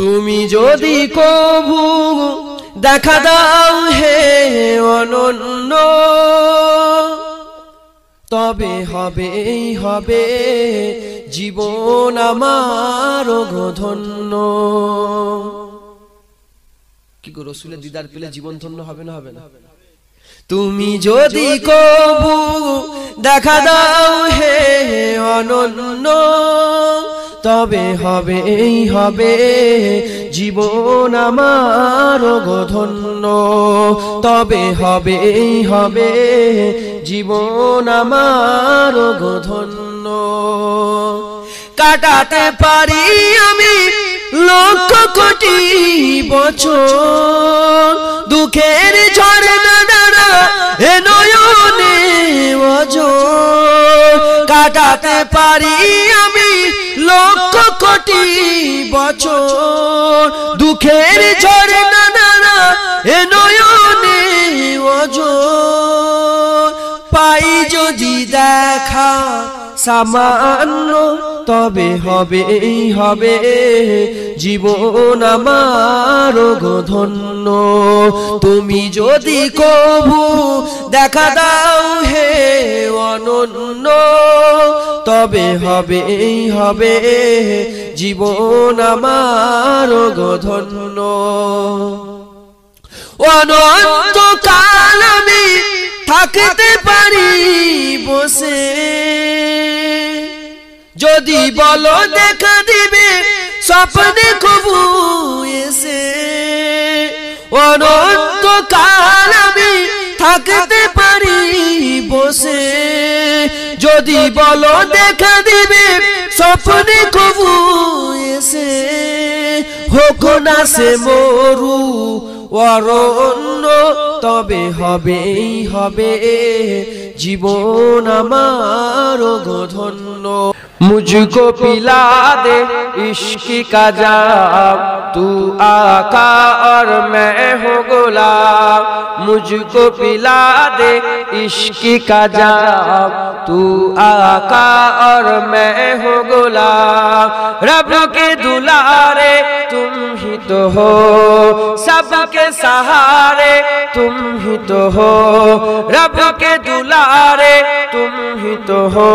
তুমি যদি কবু দেখা দাও হে অনন্য, তবে হবে জীবন আমার ধন্য। কি গো, রাসূলের দিদার পেলে জীবন ধন্য হবে না হবে না? তুমি যদি কবু দেখা দাও হে অনন্য, তবে হবে জীবন আমার ধন্য। তবে হবে জীবন আমার ধন্য। কাটাতে পারি আমি লক্ষ কোটি বছর, দুঃখের ঝর্ণা দ্বারা এ নয়নে অঝোর। কাটাতে পারি আমি লক্ষ কোটি বছর, দুঃখের ঝর্ণা দ্বারা এ নয়নে অঝোর। পাই যদি দেখা সামান্য, তবে হবে জীবন আমার ধন্য। তুমি যদি কবু দেখা দাও হে অনন্য, তবে হবে জীবন আমার ধন্য। অনন্তকাল আমি থাকতে পারি বসে, যদি বলো দেখা দিবে স্বপ্নে কবু এসে। অনন্তকাল আমি থাকতে পারি বসে, যদি বলো দেখা দিবে স্বপ্নে কবু এসে। হোক না সে মরু অরণ্য, তবে হবে জীবন আমার ধন্য। मुझको पिला दे इश्क का जाम, तू आका और मैं हूँ गुलाम। मुझको पिला दे इश्क का जाम, तू आका और मैं हूँ गुलाम। रब के दुलारे तुम ही तो हो, सबके सहारे तुम ही तो हो। रब के दुलारे तुम ही तो हो,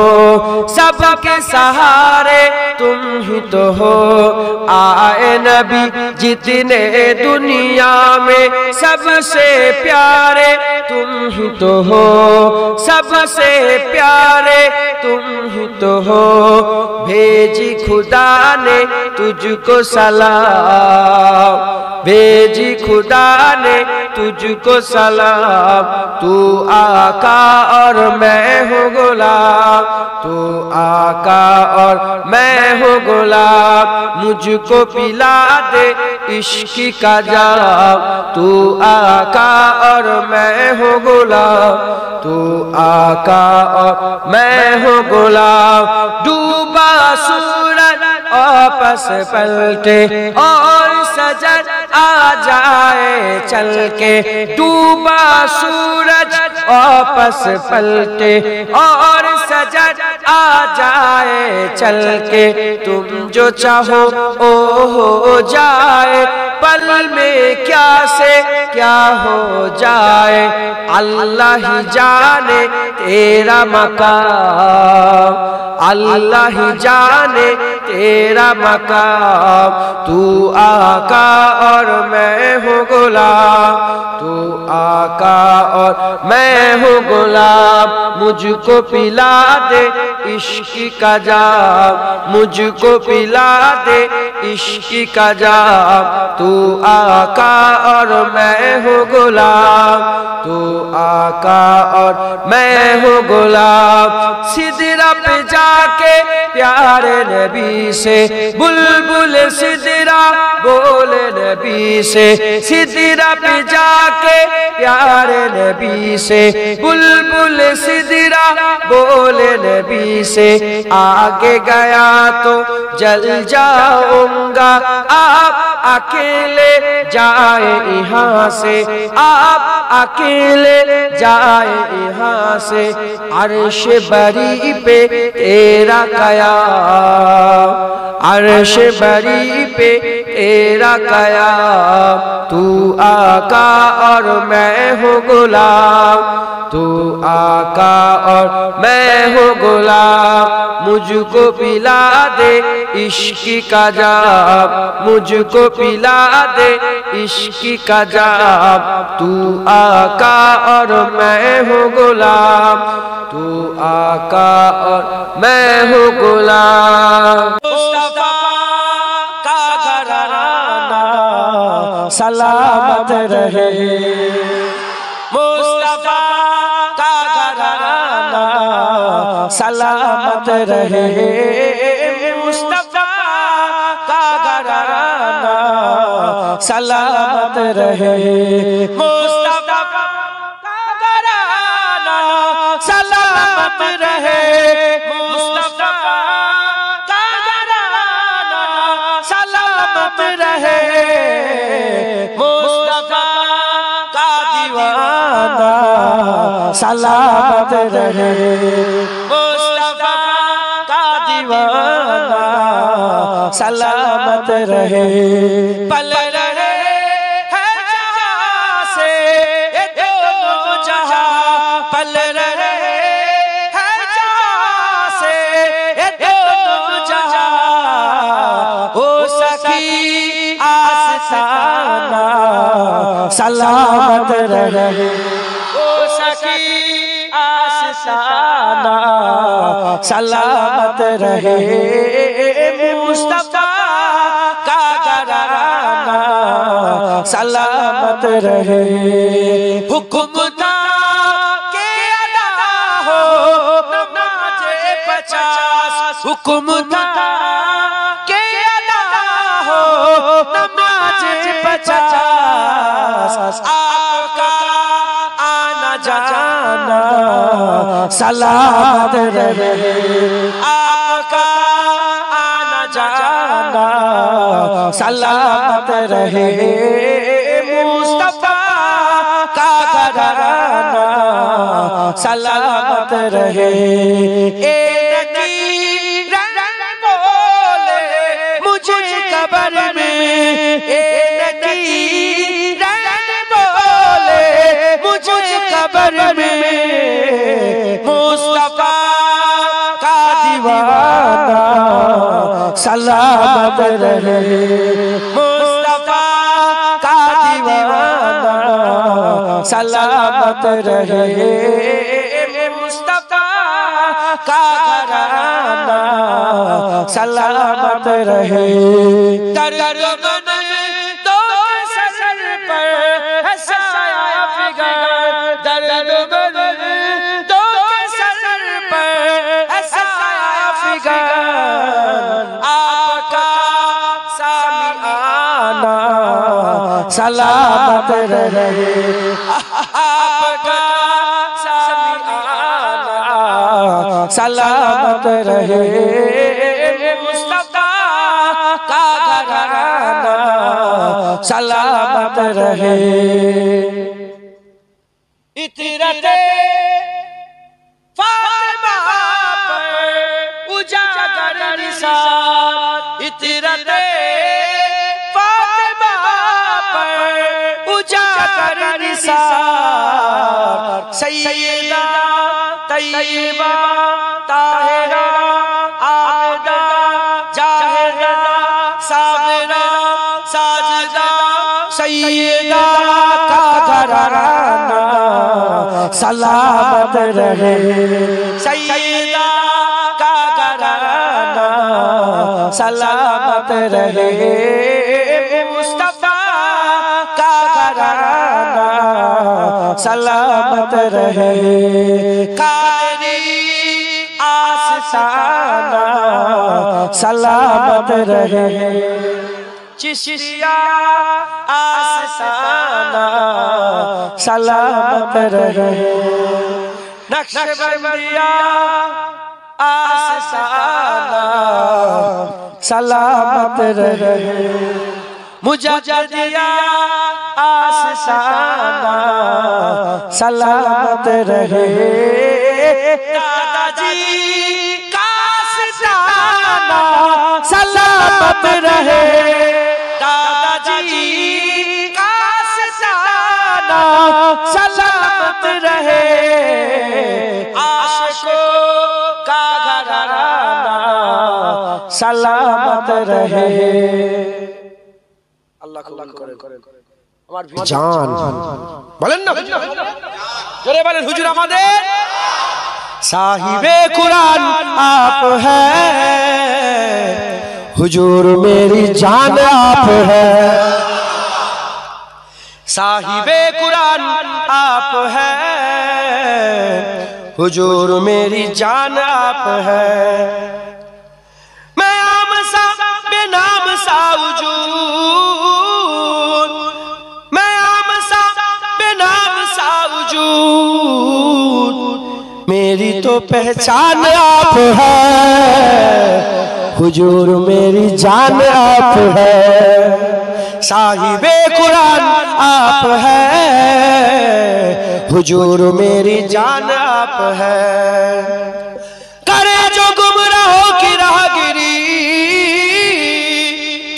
सबके सहारे तुम ही तो हो। आए नबी जितने दुनिया में सबसे प्यारे तुम ही तो हो, सबसे प्यारे तुम ही तो हो। भेजी खुदा ने तुझको सलाम, भेजी खुदा ने तुझको सलाम। तू आका और मैं हूँ गुलाम, तू आका और मैं हूँ गुलाम। मुझको पिला दे इश्क का जाम, तू आका और मैं हूँ गुलाम, तू आका और मैं हूँ गुलाम। डूबा सूरज आपस पलटे और सजद आ जाए चल के। डूबा सूरज आपस पलटे और सजद आ जाए चल के। तुम जो चाहो ओ हो जाए, पल में क्या से क्या हो जाए। अल्लाह ही जाने तेरा मकाम, अल्लाह ही जाने तेरा मकाम। तू आका और मैं हूँ गुलाम, तू आका और मैं हूँ गुलाम। मुझको पिला दे इश्क का जाम, मुझको पिला दे इश्क का जाम। तू आका और मैं हूँ गुलाम, तू आका और मैं हूँ गुलाम। सिदरा पे जाके प्यारे नबी से, बुलबुल सिदरा बोले नबी से। सिदरा पे जाके प्यारे नबी से, बुलबुल सिदरा बोले नबी से। आगे गया तो जल जाऊंगा, आप अकेले जाए यहाँ से, आप अकेले जाए यहाँ से। अर्श बरी पे तेरा कयाम, अर्श बरी पे तेरा कयाम, तू आका और मैं हूँ गुलाम, तू आका और मैं हूँ गुलाम। मुझको पिला दे इश्क का जाम, मुझको पिला दे इश्क का जाम। तू आका और मैं हूँ गुलाम, तू आका और मैं हूँ गुलाम। मुस्तफा का घराना सलामत रहे, मुस्तफा का घराना सलामत रहे, मुस्तफा का घराना सलामत रहे, मुस्तफा का घराना सलामत रहे, मुस्तफा का घराना सलामत रहे, मुस्तफा का दीवाना सलामत रहे, मुस्तफा का दीवाना सलामत रहे। पल रहे हैं जहाँ से ये दोनों जहाँ, पल रहे हैं जहाँ से ये दोनों जहाँ। ओ सखी आस्ताना सलामत रहे, ओ सखी आस्ताना सलामत रहे, मुस्तफा का घराना सलामत रहे। हुक्म था के अदा हो नमाज़े 50, हुक्म था के अदा हो नमाज़े 50। आपका आना जाना सलामत रहे, आपका आना जाना सलामत रहे, मुस्तफा का घराना सलामत रहे। एक रंग बोले मुझे कब्र में, एक रंग बोले मुझे कब्र में, मुस्तफा का दीवाना सलामत रहे, मुस्तफा का दीवाना सलामत रहे, मुस्तफा का घराना सलामत रहे। दर्द में दो सर पर हंसाया फिगर, दर्द में दो सर पर हंसाया फिगर। आपका सामिआना सलामत रहे, आपका सामिआना सलामत रहे, मुस्तफा का घराना सलामत रहे। इतरते फातिमा पर उजागर निसार, इतरते फातिमा पर उजागर निसार। सैयदा तैयबा ताहिरा आबिदा जाहिदा साबिरा साजिदा, सैयदा का घराना सलामत रहे, सैयदा का घराना सलामत रहे, मुस्तफा का घराना सलामत रहे। कादरी आस्ताना सलामत रहे, चिश्तिया आस्ताना सलामत रहे, नक्शबंदिया आस्ताना सलामत रहे, मुजद्दिदिया आस्ताना सलामत रहे, दादाजी का आस्ताना सलामत रहे, का आस्ताना सलामत रहे, आशिकों का घराना सलामत रहे। अल्लाह कबूल करे। जान বলেন না, জোরে বলেন হুজুর আমাদের साहिबे कुरान आप हैं, हुजूर मेरी जान आप हैं। साहिबे कुरान आप हैं, हुजूर मेरी जान आप हैं। मैं आम सा बेनाम सा वजूद, मैं आम सा बेनाम सा वजूद, मेरी तो पहचान आप है, हुजूर मेरी जान आप है। साहिबे कुरान आप है, हुजूर मेरी जान आप है। करे जो गुमराहों की राहगिरी,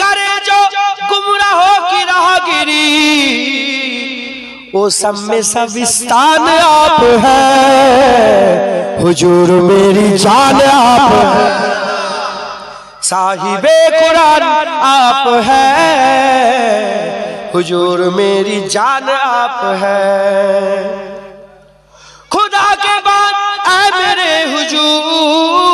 करे जो गुमराहों की राहगिरी, वो सब में सविस्तान आप है, हुजूर मेरी जान आप है। साहिबे कुरान आप है, हुजूर मेरी जान आप है। खुदा के बाद ऐ मेरे हुजूर,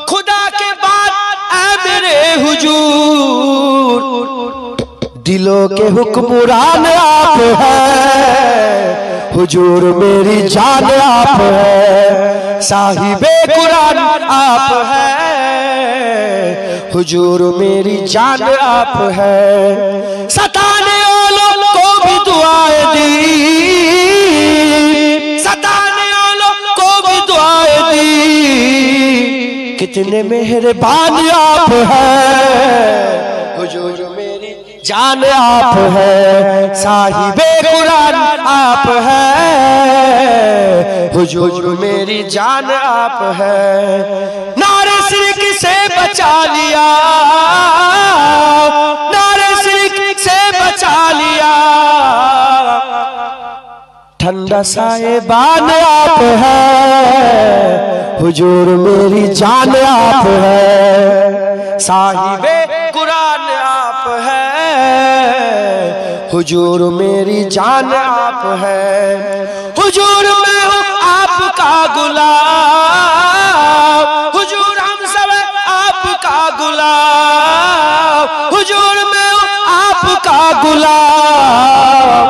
खुदा के बाद ऐ मेरे हुजूर, दिलों के हुक्मरान आप हैं, हुजूर मेरी जान आप है। साहिबे कुरान आप है, हुजूर मेरी जान आप है। सताने वालों को भी दुआएं दी, सताने वालों को भी दुआएं दी, कितने मेहरबान आप हैं, हुजूर मेरी जान आप है। साहिबे कुरान आप है, हुजूर मेरी जान आप है। नारे शिरक से बचा लिया, नारे शिरक से बचा लिया, ठंडा साहिबान आप है, हुजूर मेरी जान आप है। साहिबे कुरान आप है, हुजूर मेरी जान आप है। हुजूर मैं हूँ आपका गुलाम, हुजूर हम सब आपका गुलाम, हुजूर मैं हूँ आपका गुलाम,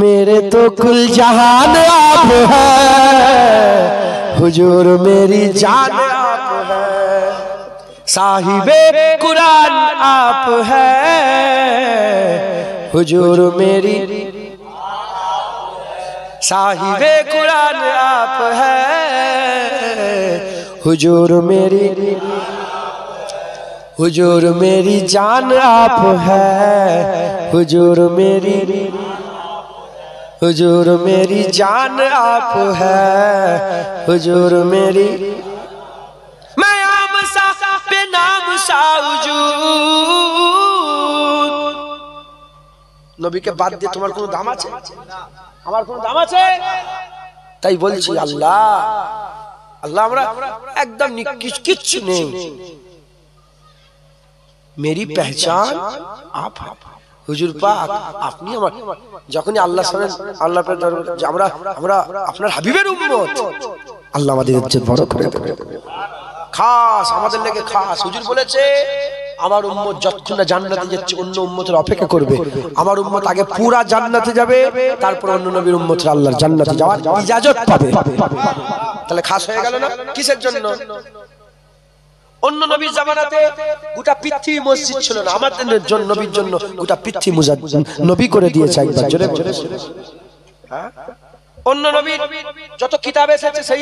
मेरे तो कुल जहान आप है, हुजूर मेरी जान आप है। साहिबे कुरान आप है, हुजूर मेरी, साहिबे कुरान आप है, हुजूर मेरी, हुजूर मेरी जान आप है, हुजूर मेरी, हुजूर मेरी जान आप है, हुजूर मेरी। मैं आम सा बेनाम सा वजूद, নবীকে বাদ দিয়ে তোমার কোনো দাম আছে? আমার কোনো দাম আছে? তাই বলছি আল্লাহ, আল্লাহ আমরা একদম কিচ্ছু নেই, मेरी पहचान आप हैं হুজুর পাক। আপনি আমার যখনই আল্লাহ শুনেন, আল্লাহ আমরা আমরা আপনার হাবিবের উম্মত, আল্লাহ আমাদের ইজ্জত বড় করে দেবে। খাস আমাদের লেগে খাস হুজুর বলেছে, আমার উম্মত যতক্ষণ না জান্নাতে যাচ্ছে অন্য উম্মতের অপেক্ষা করবে, আমার উম্মত আগে পুরা জান্নাতে যাবে, তারপর অন্য নবীর উম্মতরা আল্লাহর জান্নাতে যাওয়ার ইজাজত পাবে। তাহলে খাস হয়ে গেল না? কিসের জন্য? অন্য নবীর জামানাতে গোটা পৃথিবী মসজিদ ছিল না, আমাদের জন্য নবীর জন্য গোটা পৃথিবী নবী করে দিয়েছে একবার জোরে জোরে। হ্যাঁ, অন্য নবীর যত কিতাব এসেছে সেই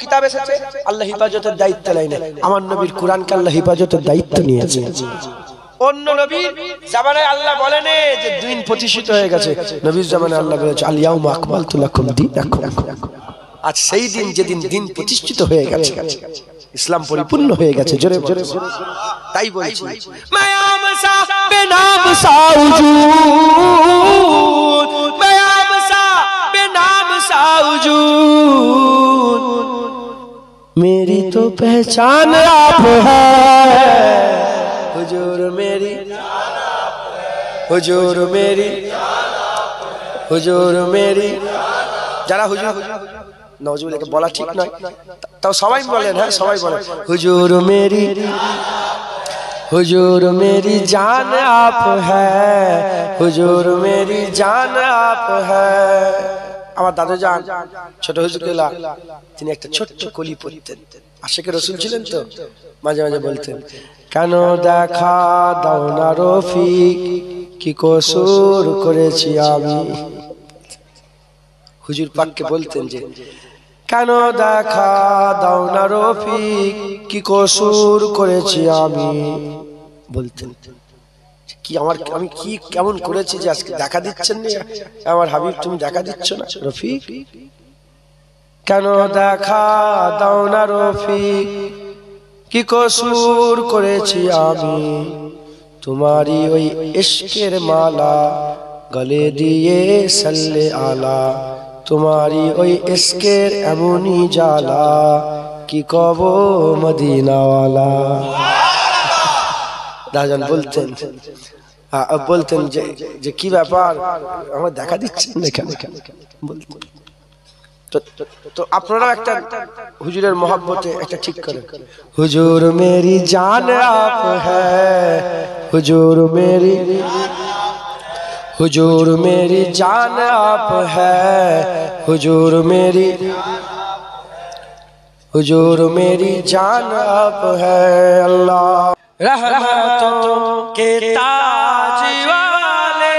কিতাব এসেছে, আল্লাহ হিফাজতের দায়িত্ব নেয় না, আমার নবীর কোরআনকে আল্লাহ হিফাজতের দায়িত্ব নিয়েছে। অন্য নবীর জামানায় আল্লাহ বলেন যে দিন প্রতিষ্ঠিত হয়ে গেছে, নবীর জামানায় আল্লাহ বলেছে আল ইয়াউমা আকমালতু লাকুম দীনাকুম। আজ সেই দিন যেদিন দিন প্রতিষ্ঠিত হয়ে গেছে, ইসলাম পরিপূর্ণ হয়ে গেছে জোরে জোরে। তাই বলছি मैं आम सा सा वजूद, बयाम सा बेनाम सा वजूद, मेरी तो पहचान आप है हुजूर मेरी, हुजूर मेरी, हुजूर मेरी। যারা হুজুর নওয়াজুবিল্লাহকে বলা ঠিক নয়, তাও সবাই বলেন, হ্যাঁ সবাই বলেন হুজুর মেরি, हुजूर मेरी जान आप है, हुजूर मेरी जान आप है। আমার দাদু জান ছোট হুজুরকেলা তিনি একটা ছোট্ট কলি পড়তেন, আশিকে রাসূল ছিলেন তো, মাঝে মাঝে বলতেন কেন দেখা দাও না রফিক কি কসুর করেছি আমি। হুজুর পাককে বলতেন যে কেন দেখা দাও না রফিক কি কসুর করেছি আমি। বলতেন কি আমি কি কেমন করেছি যে আজকে দেখা দিচ্ছেন না আমার হাবিব, তুমি দেখা দিচ্ছ না রফিক, কেন দেখা দাও না রফিক কি কসুর করেছি আমি। তোমারই ওই ইশকের মালা গলে দিয়ে সাল্লে আলা, তোমারই ওই ইশকের এমনই জ্বালা কি কব মদিনাওয়ালা। দাদাজান বলতেন বলতেন যে কি ব্যাপার আমার দেখা দিচ্ছেন না কেন বলতেন। তো আপনারা একটা হুজুরের মহব্বতে একটা ঠিক করেন, হুজুর মেরি জান আপ হ্যাঁ, হুজুর মেরি, हुजूर मेरी जान आप है, हुजूर मेरी, हुजूर मेरी जान आप है। अल्लाह रहमतों के ताज वाले,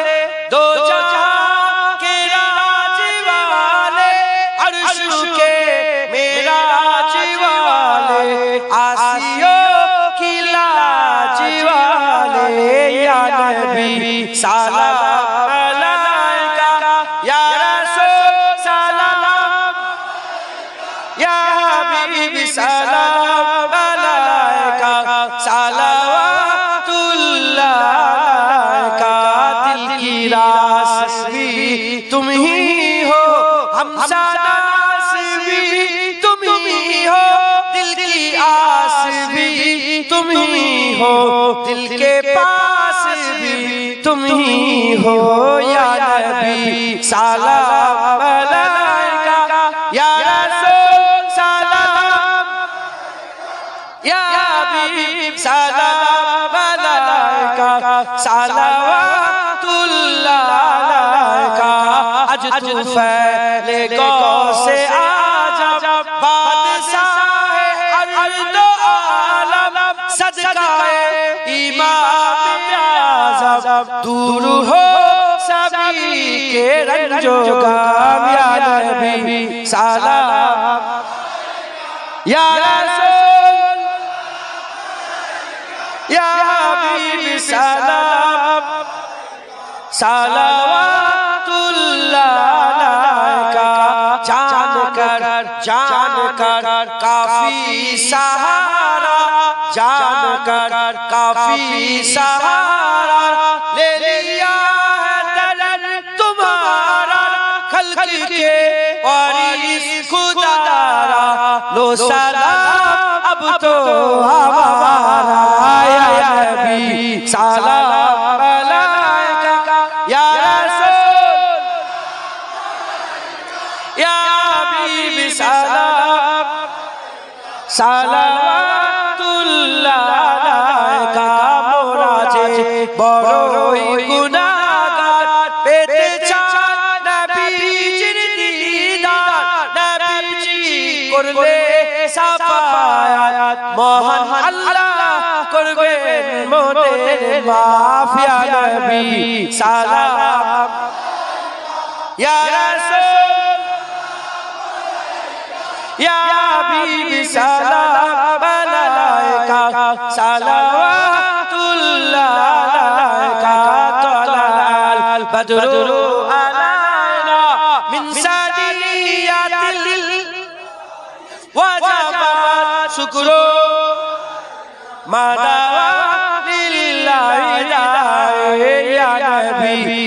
दो जहां के राज वाले, अर्श के मेराज वाले, आसियों की लाज वाले, या नबी सलाम सलाम अलैका सलावतुल्लाह अलैका। दिल की रास भी तुम ही हो, हमसा नास भी तुम ही हो, दिल की आस भी तुम ही हो, दिल के पास भी तुम ही हो, या नबी सलाम अलैका, या सलाम अलैका सलावतुल्लाह अलैका। आज तू फैले गौ से आजा बादशाह अर्द आलम, सदकाए इमाम आज़म, दूर हो सभी के रंजो गम, या नबी सलाम, या या हबीब सलाम सलावतुल्लाह अलैका। जान कर काफी सहारा, जान कर काफी सहारा, ले लिया है दर तुम्हारा, खल्क के वारिस खुदारा, लो सलाम अब तो हमारा, सलाम अलैका या रसूल, या हबीब सलाम सलावतुल्लाह अलैका। मोरा जे बड़ोई गुनाहगार, पेते चाँद नबीजिर दीदार, नबीजी करले साफायात, मोहन अल्लाह करबेन मोদের মাফ, या नबी सलाम, या रसूल, या हबीब सलाम अलैका सलावतुल्लाह अलैका। तलाल बदरु अलैना मिन सनियातिल वजबत शुक्रो मादा लिल्लाहि या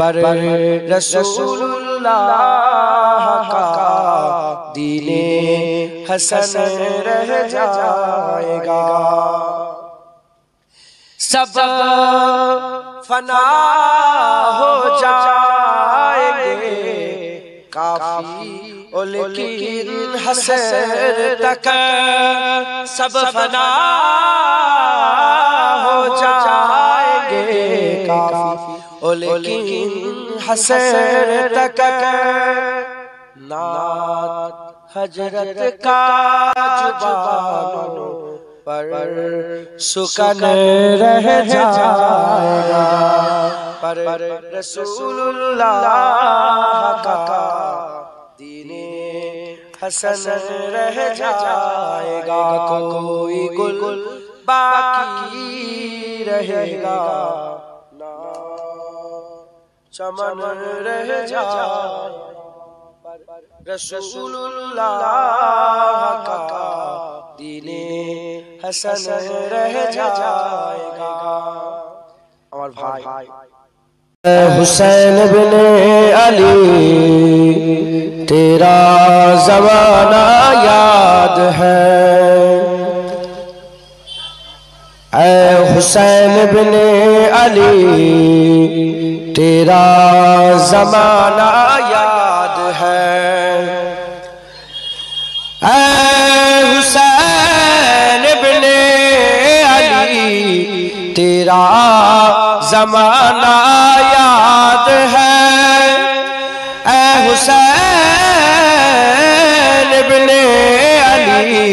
पर रसूलुल्लाह का दीने हसन रह जाएगा। सब फना हो जाएंगे काफी ओ लेकिन हसर तक सब फना हो जाएंगे काफी ओ लेकिन हसर तक नात हजरत का जुबानों पर सुकन रह जाएगा। पर रसूलुल्लाह का दीने हसन रह जाएगा। कोई गुल बाकी रहेगा ना चमन रह जाएगा। रसूलुल्लाह का दीने हसन रह जाएगा। और भाई हुसैन बिन अली तेरा ज़माना याद है। ऐ हुसैन बिन अली तेरा ज़माना याद है। ऐ हुसैन बिन अली तेरा ज़माना याद है। ऐ हुसैन बिन अली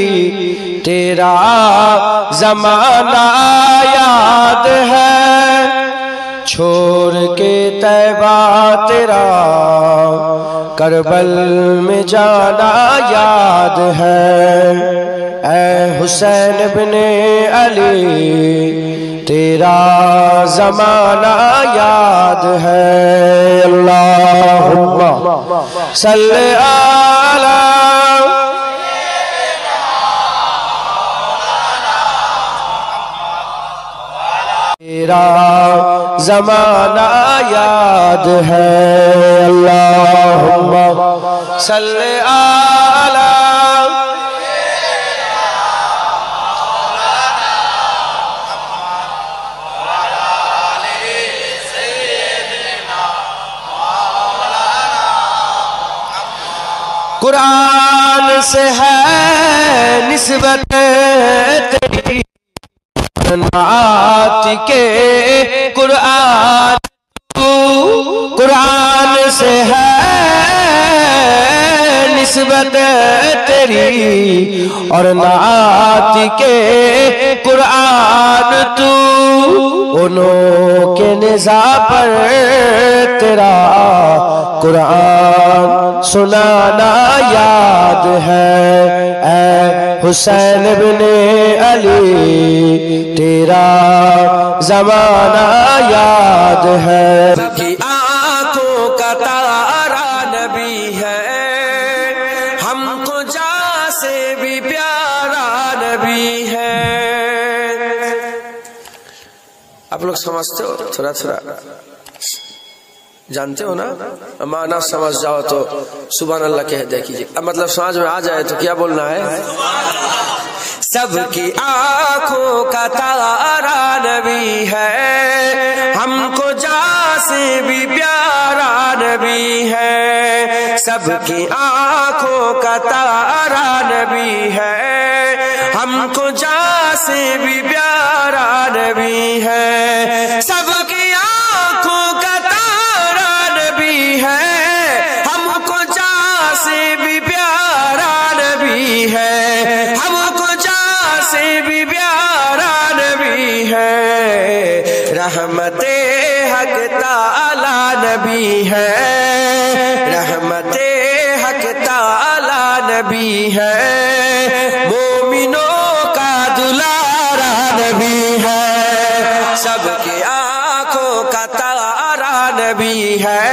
तेरा ज़माना याद है। छोड़ के तैबा तेरा करबल में जाना याद है। ऐ हुसैन बिन अली तेरा ज़माना याद है। अल्लाहुम्मा सल्ली अला तेरा ज़माना याद है। अल्लाहुम्मा सल्ली अला कुरान से है निस्बत तेरी नात के कुरान कुरान से है निस्बत तेरी और नात के कुरान तू उन्हों के निज़ा पर तेरा कुरान सुनाना याद है। ऐ हुसैन बिन अली तेरा ज़माना याद है। सबकी आंखों का तारा नबी है, हमको जान से भी प्यारा नबी है। आप लोग समझते हो? थोड़ा थोड़ा जानते हो ना? माना समझ जाओ तो सुभान अल्लाह कह दे कीजिए। अब मतलब समझ में आ जाए तो क्या बोलना है? सबकी आंखों का तारा नबी है, हमको जान से भी प्यारा नबी है। सबकी आंखों का तारा नबी है, हमको जान से भी प्यारा नबी है। सबकी आंखों का तारा नबी है, हमको जान से भी प्यारा नबी है। हमको जान से भी प्यारा नबी है। रहमते हक ताला नबी है, रहमते हक ताला नबी है। मोमिनों का दुलारा नबी है, सबके आंखों का तारा नबी है।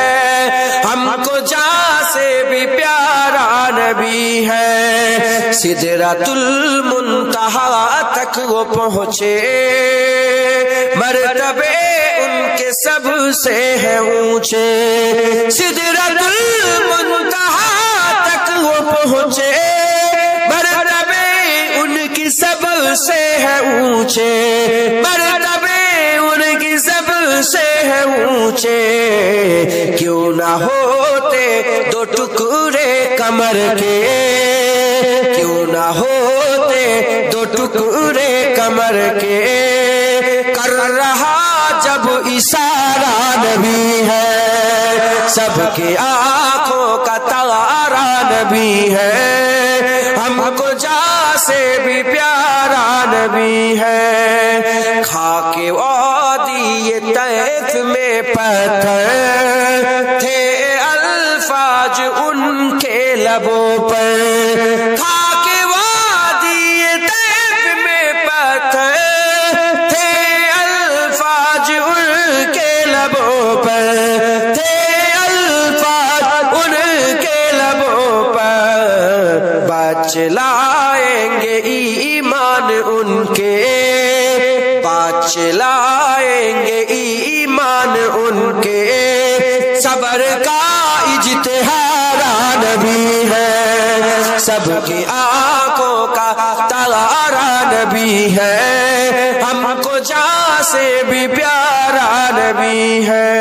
हमको जान से भी प्यारा नबी है। सिदरतुल मुंतहा तक वो पहुँचे, मर्तबे उनके सबसे से है ऊंचे, सिदरतुल मुंतहा तक वो पहुंचे, मर्तबे उनकी सबसे है ऊंचे, मर्तबे उनकी सबसे है ऊंचे। क्यों ना होते दो टुकड़े कमर के, क्यों ना होते दो टुकड़े कमर के, कर रहा जब इशारा नबी है, सबके आंखों का तारा नबी है, हमको जा से भी प्यारा नबी है। खाके वादी ये तैफ में पत्थर थे अल्फाज उनके लबों पर, खाके वादी ये तैफ में पत्थर थे अल्फाज उनके लबों पर, थे अल्फाज उनके लबों पर। बचलाएंगे ईमान उनके, बचलाएंगे ईमान उनके, सबर का इज्तिहारा नबी है, सबकी आंखों का तारा नबी है, हमको जा से भी प्यारा नबी है।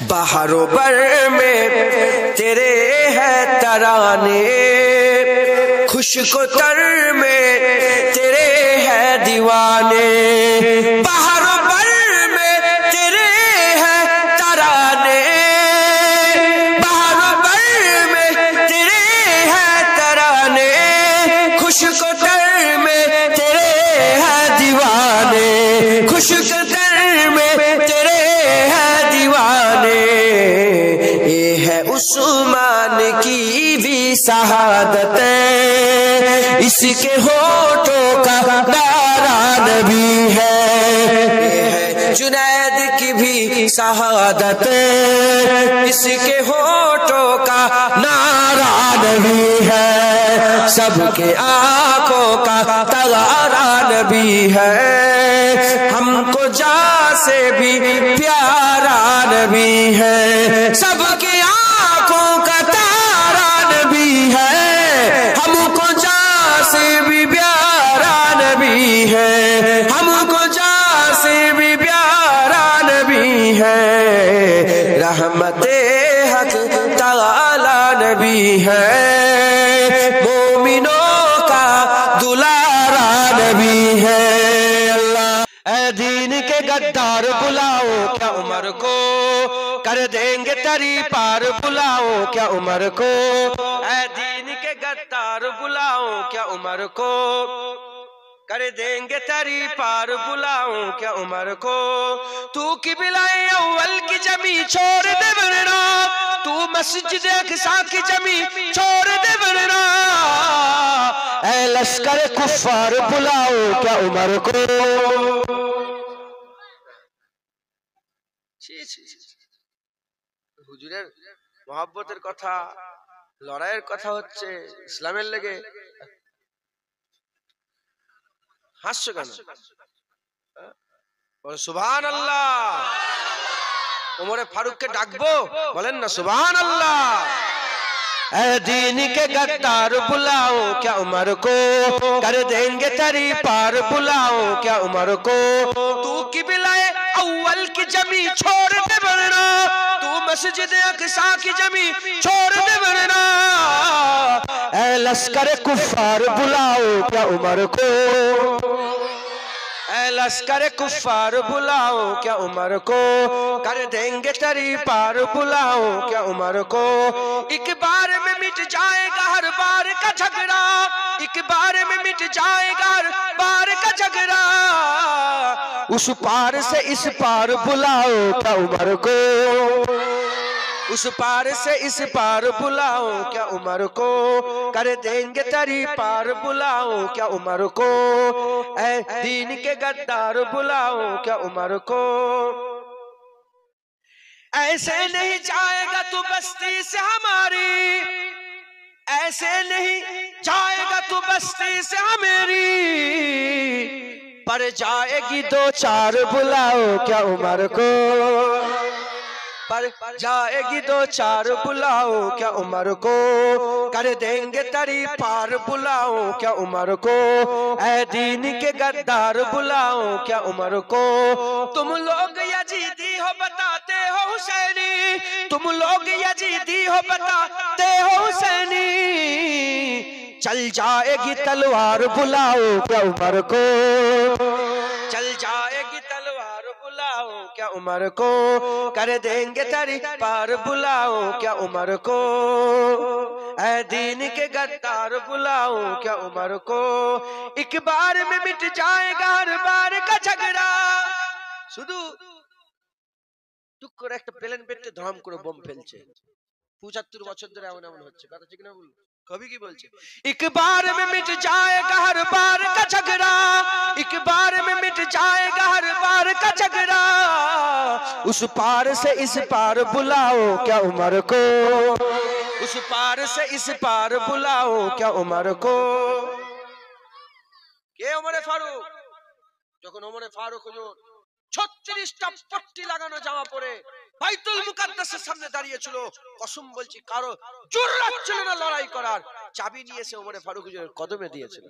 बहारों बर में तेरे है तराने, खुशको तर में तेरे है दीवाने, बहारों बर में तेरे है तराने, बहारों बर में तेरे है तराने, खुशको तर में तेरे है दीवाने, खुशको तर में तेरे है दीवाने। ये है उस्मान की भी शहादत, इसके होठों का नारा नबी है। ये है जुनैद की भी शहादत, इसके होठों का नारा नबी है, सबके आंखों का तारा नबी है, हमको जा से भी प्यारा नबी है, सबके आंखों का तारा नबी है, हमको जा से भी प्यारा नबी है, हमको जा से भी प्यारा नबी है। रहमते हक ताला नबी है, मोमिनों का दुलारा नबी है। अल्लाह ऐ दीन के गद्दार बुलाओ क्या उमर को, कर देंगे तरी पार बुलाओ क्या उमर को, ऐ दीन के गद्दार बुलाओ क्या उमर को, कर देंगे तरी पार बुलाओ क्या उमर को। तू किबलाए अव्वल की जमी छोड़ दे वरना, तू मस्जिद अक़सा की जमी छोड़ दे वरना, ऐ लश्कर कुफ्फार बुलाओ क्या उमर को। হুজুরের মহব্বতের কথা, লড়াইয়ের কথা হচ্ছে ইসলামের লেগে, হাসছো কেন? সুবহানাল্লাহ। ওমরে ফারুককে ডাকবো, বলেন না সুবহানাল্লাহ। ऐ दीन के गद्दार बुलाओ क्या उमर को, कर देंगे तरी पार बुलाओ क्या उमर को। तू किबलाए अव्वल की जमी छोड़ दे वरना, तू मस्जिद अक़सा की जमी छोड़ दे वरना, ऐ लश्कर कुफ्फार बुलाओ क्या उमर को, ऐ लश्कर कुफ्फार बुलाओ क्या उमर को, कर देंगे तरी पार बुलाओ क्या उमर को। एक बार में मिट जाएगा हर बार का झगड़ा, एक बार में मिट जाएगा हर बार का झगड़ा, उस पार से इस पार बुलाओ क्या उमर को, उस पार से इस पार बुलाओ क्या उमर को, कर देंगे तरी पार बुलाओ क्या उमर को, ऐ दीन के गद्दार बुलाओ क्या उमर को। ऐसे नहीं जाएगा तू बस्ती से हमारी, ऐसे नहीं जाएगा तू बस्ती से हमारी, पर जाएगी दो चार बुलाओ क्या उमर को, पर जाएगी दो चार बुलाओ क्या उमर को, कर देंगे तरी पार बुलाओ क्या उमर को, ऐ दीन के गद्दार बुलाओ क्या उमर को। तुम लोग यजीदी हो बताते हो हुसैनी, तुम लोग यजीदी हो बताते हो हुसैनी, चल जाएगी तलवार बुलाओ क्या उमर को, चल जाएगी तलवार बुलाओ क्या उमर को, कर देंगे तरी पार बुलाओ क्या उमर को, ऐ दीन के गद्दार बुलाओ क्या उमर को। एक बार में मिट जाएगा हर बार का झगड़ा, শুধু টুক করে একটা প্লেন পেটে ধরাম করে বম ফেলছে, 75 বছর ধরে এমন এমন হচ্ছে, কথা ঠিক না? বল कभी की बोलছে एक बार में मिट जाएगा हर बार का झगड़ा, एक बार में मिट जाएगा हर बार का झगड़ा, उस पार से इस पार बुलाओ क्या उमर को, उस पार से इस पार बुलाओ क्या उमर को। কে ওমরে ফারুক? যখন ওমরে ফারুক হুজুর 36টা পট্টি লাগানো জামা পরে বাইতুল মুকাদ্দাসের সামনে দাঁড়িয়ে ছিল, কসম বলছি কারো জুররাত ছিল না লড়াই করার, চাবি নিয়ে এসে ওমরে ফারুক হুজুরের কদমে দিয়েছিল,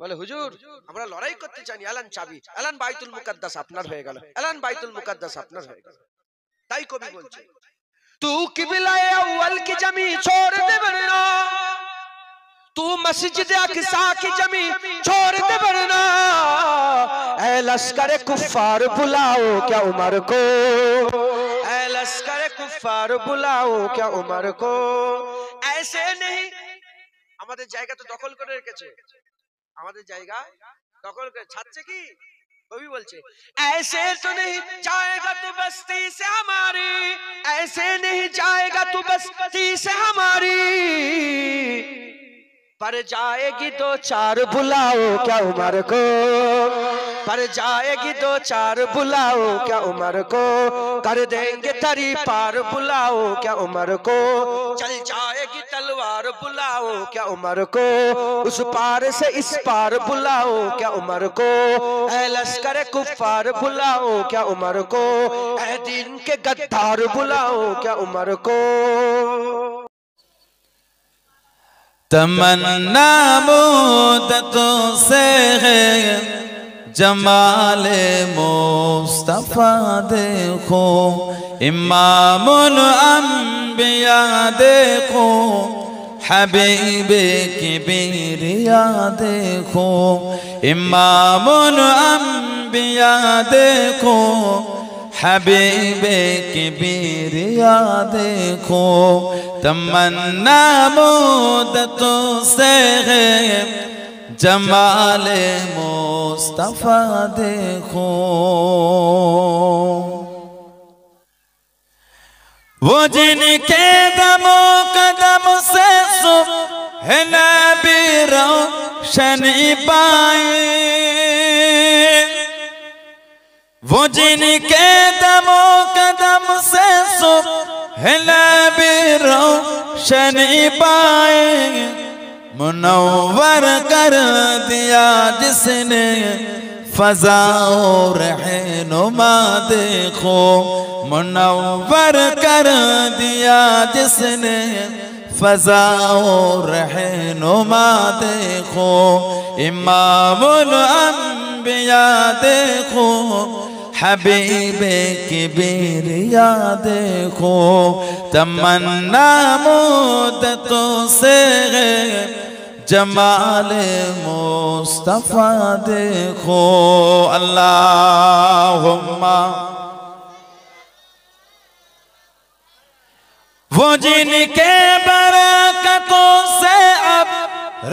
বলে হুজুর আমরা লড়াই করতে চাইনি, এলান চাবি, এলান বাইতুল মুকাদ্দাস আপনার হয়ে গেল, এলান বাইতুল মুকাদ্দাস আপনার হয়ে গেল। তাই কবি বলছে তু কিবলায়ে আউয়াল কি জমি छोड़ दे वरना, तू मस्जिद अक़सा की जमी छोड़ दे वरना, ऐ लश्कर कुफ्फार बुलाओ क्या उमर को, ऐ लश्कर कुफ्फार बुलाओ क्या उमर को। ऐसे नहीं আমাদের জায়গা তো দখল করে রেখেছে, আমাদের জায়গা দখল করে ছাড়ছে কি? কবি বলছে ऐसे तो नहीं जाएगा तू बस्ती से हमारी, ऐसे नहीं जाएगा तू बस्ती से हमारी, पर जाएगी दो चार बुलाओ क्या उमर को, पर जाएगी दो चार बुलाओ क्या उमर को, कर देंगे तरी पार बुलाओ क्या उमर को, चल जाएगी तलवार बुलाओ क्या उमर को, उस पार से इस पार बुलाओ क्या उमर को, ऐ लश्कर कुफ्फार बुलाओ क्या उमर को, ऐ दीन के गद्दार बुलाओ क्या उमर को। तमन्ना मुद्दतों से है जमाले मुस्तफा देखो, इमामुल अंबिया देखो, हबीबे किबरिया देखो, इमामुल अंबिया देखो, हबीबे किबरिया देखो, तमन्ना मुद्दतों से है जमाले मुस्तफा देखो। वो जिनके दमो कदम से सुबह नबी रोशनी पाए, वो जिनके दमो कदम से सुबह नबी रोशनी पाए, मुनव्वर कर दिया जिसने फ़ज़ाओ रहनुमा देखो, मुनव्वर कर दिया जिसने फ़ज़ाओ रहनुमा देखो, इमामुल अंबिया देखो, हबीबे किबरिया देखो, तमन्ना मुद्दतों से है जमाले मुस्तफा देखो। अल्लाहुम्मा वो जिनके बरकतों से अब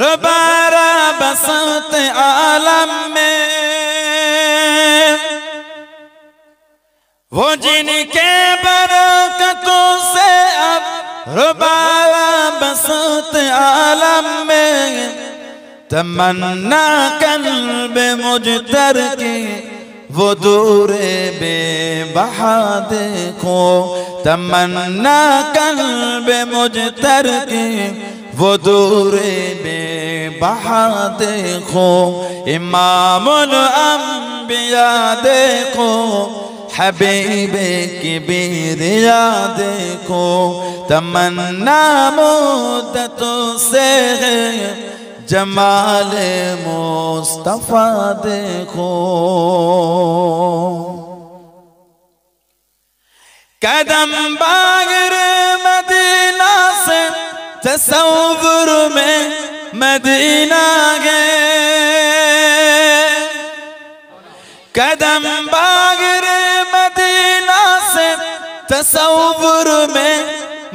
रबारा बसत आलम में, वो जिनके बरकतों से अब रुबाला बसत आलम में, तमन्ना कल्ब मुजतर की वो दूरे बेबहा देखो, तमन्ना कल्ब मुजतर की वो दूरे बहा देखो इमामुल अंबिया देखो हबीबे किबरिया देखो तमन्ना मुद्दतों से जमाल मुस्तफा देखो कदम बागर मदीना से तसव्वुर में मदीना गए कदम बागर मदीना से तसव्वुर में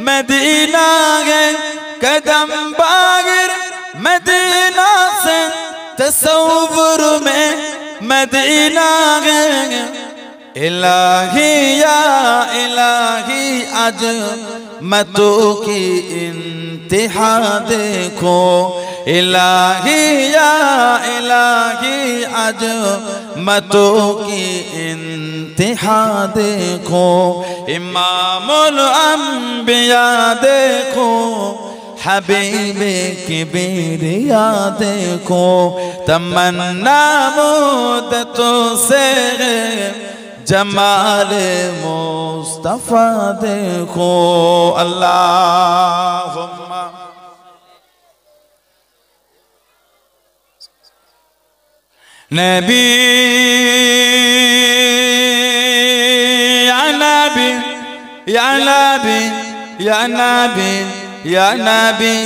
मदीना गए कदम बागर मदीना से तसव्वुर में मदीना गए इलाही या इलाही आज मतों की इंतहा देखो इलाही या इलाही आज मतों की इंतहा देखो इमामुल अंबिया देखो हबीबे किबरिया देखो तमन्ना मुद्दतों से जमाल मुस्तफा देखो अल्लाहुम्मा नबी या नबी या नबी या नबी या नबी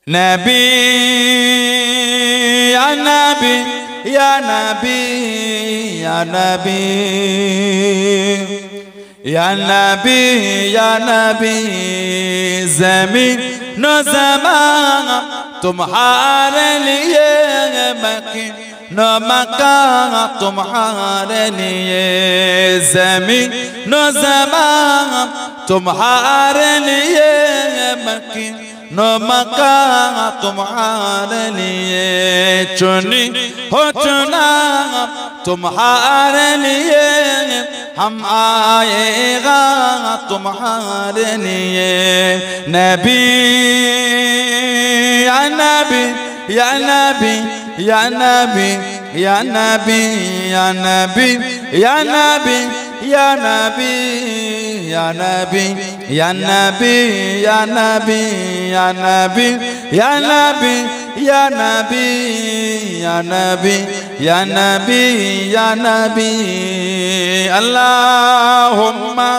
नबी या नबी या नबी या नबी या नबी या नबी ज़मीन न ज़मान तुम्हारे लिए मकीन न मकान तुम्हारे लिए ज़मीन न ज़मान तुम्हारे लिए मकीन न मकान तुम्हारे लिए चुनी हो चुना तुम्हारे लिए हम आएगा तुम्हारे लिए नबी या नबी या नबी या नबी या नबी या नबी या नबी या नबी या नबी या नबी या नबी या नबी या नबी या नबी या नबी या नबी या नबी अल्लाहुम्मा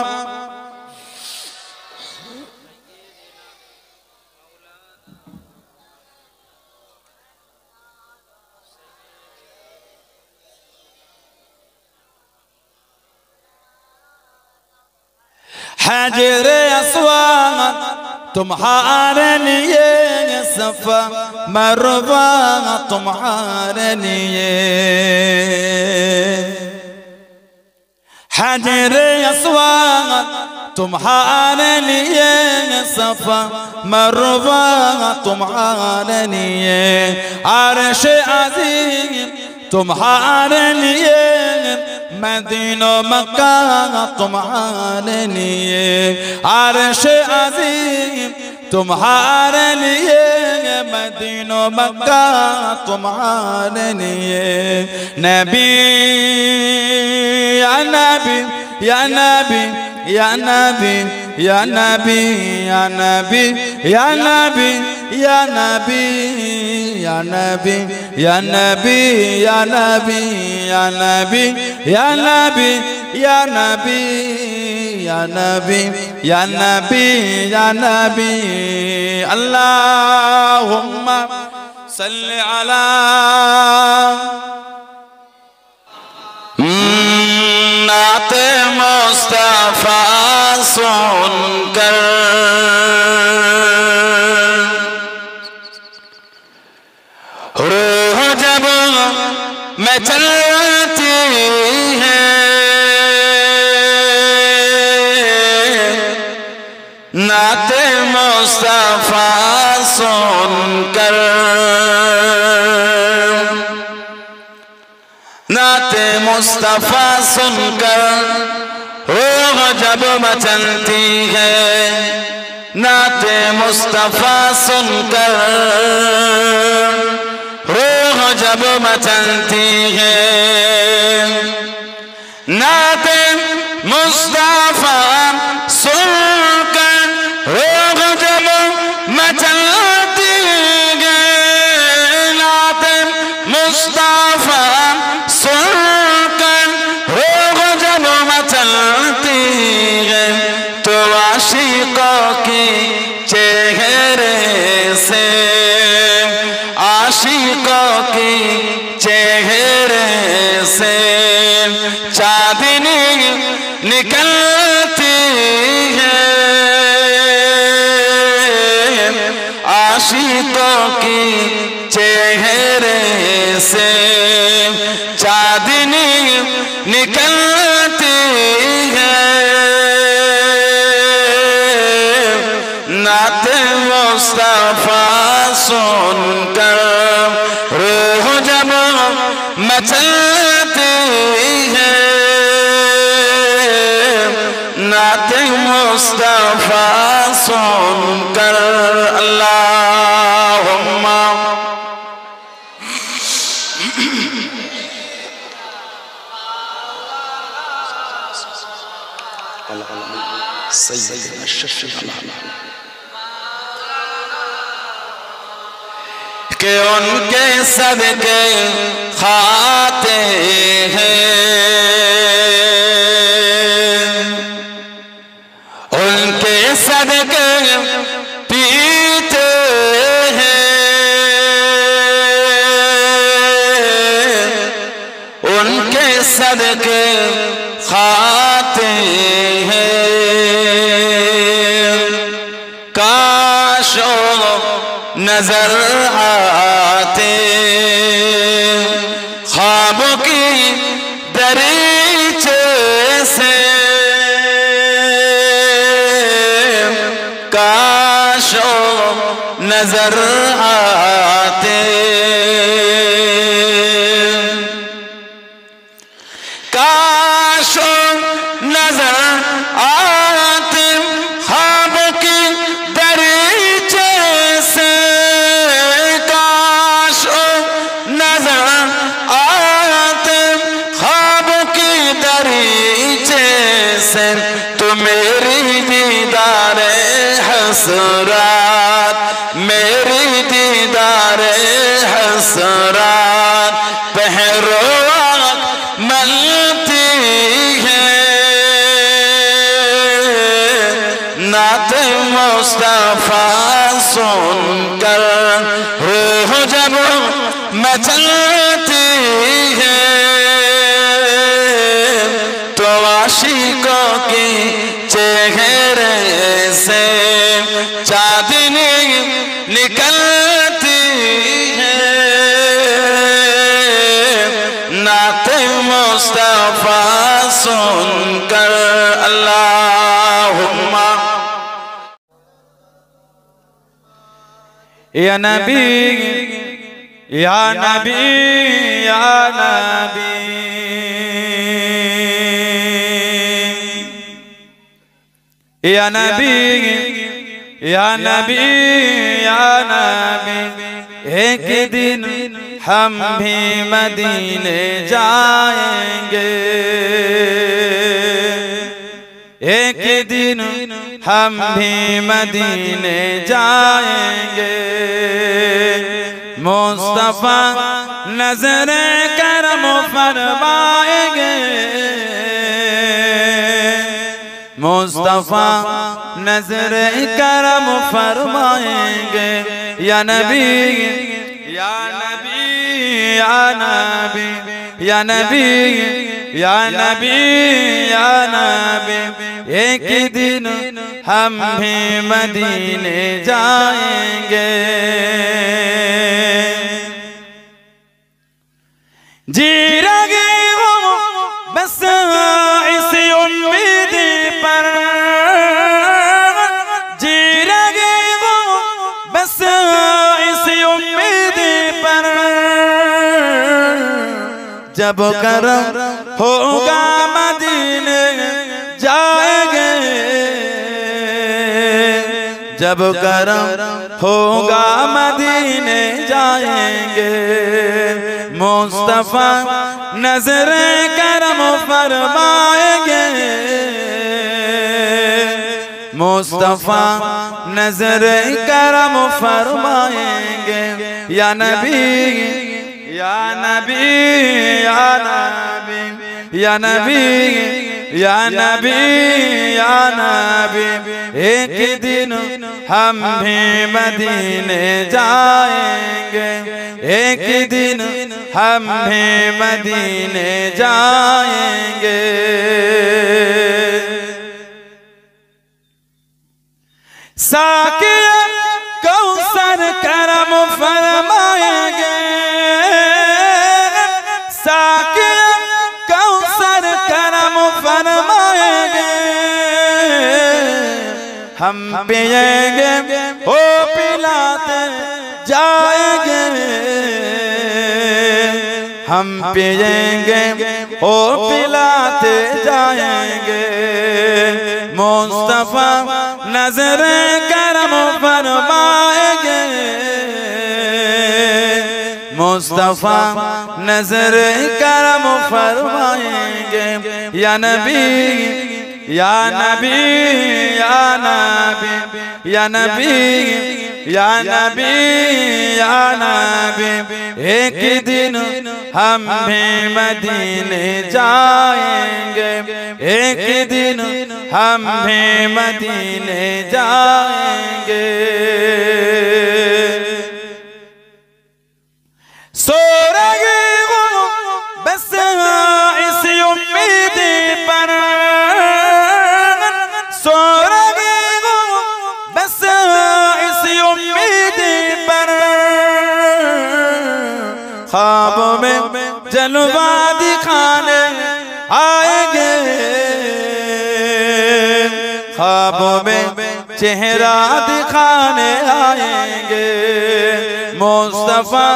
हजरे अस्वाद तुम्हारे लिए सफा मरवा तुम्हारे लिए हजरे अस्वाद तुम्हारे लिए सफा मरवा तुम्हारे लिए अर्श अज़ीम तुम्हारे लिए मदीना मक्का तुम्हारे लिए अर्श अज़ीम तुम्हारे लिए मदीना मक्का तुम्हारे लिए नबी या नबी या नबी या नबी या नबी या नबी या नबी या नबी या नबी या नबी या नबी या नबी या नबी या नबी या नबी या नबी या नबी अल्लाहुम्मा सल्लि अला नाते मुस्तफा सुनकर रूह जब मैं चलती है नाते मुस्तफा सुनकर नाते मुस्तफा सुनकर रूह जब मचलती है नाते मुस्तफा सुनकर रूह जब मचलती है, नाते मुस्तफा सुनकर रूह जब मचलती है, नाते मुस्तफा सुनकर रूह जब मचलती है, तो आशिकों के चेहरे से, आशिकों के चेहरे से चांदनी निकलती है, आशिकों के चेहरे से चांदनी निकलती है। नाते मुस्तफा सुनकर रूह जब मचलती है, नाते मुस्तफा सुनकर अल्लाहुम्मा सय्यदना शफ़ी के उनके सदके खाते हैं, उनके सदके पीते हैं, उनके सदके खाते हैं। काश नजर आते ख्वाब की दरीचे से, काश नजर आते, काश नजर आते ख्वाब की दरीचे से, काश नजर आते ख्वाब की दरीचे से, तो मेरी दीदार हसरात, मेरी दीदार हसरात पहरो मलती है। नाते मुस्तफा सुनकर रूह जब मचलती है, तो आशिकों के चेहरे से चांदनी निकलती है। नाते मुस्तफा सुनकर अल्लाहुम्मा या नबी या नबी या नबी या नबी या नबी या नबी, एक दिन हम भी मदीने जाएंगे, एक दिन हम भी मदीने जाएंगे, मुस्तफा नजर करम फरमाएंगे, मुस्तफा नजर करम फरमाएंगे। या नबी या नबी या नबी या नबी या नबी या नबी, एक दिन हम भी मदीने जाएंगे, जी रगे वो बस इसी उम्मीद पर, जी रगे वो बस इसी उम्मीद पर, जब करम होगा मदीने जाएंगे, जब करम होगा मदीने जाएंगे। मुस्तफा नजर करम फरमाएंगे, मुस्तफा नजर करम फरमाएंगे। या नबी या नबी या नबी या नबी या नबी या नबी, एक दिन हम भी मदीने जाएंगे, एक दिन हम भी मदीने जाएंगे। साकिया कौसर करम फरमाएंगे, साकिया कौसर करम फरमाएंगे। हम पिएंगे ओ पिलाते जाएंगे, हम पिएंगे ओ पिलाते जाएंगे। मुस्तफा नजर करम फरमाएंगे, मुस्तफा नजर करम फरमाएंगे। या नबी या नबी या नबी या नबी या नबी या नबी, एक दिन हम भी मदीने जाएंगे, एक दिन हम भी मदीने जाएंगे। सो रही हूँ बस इसी उम्मीद पर, सो रही हूँ बस इसी उम्मीद पर, ख्वाब में जलवा दिखाने आएंगे, ख्वाब में चेहरा दिखाने आएंगे। मुस्तफा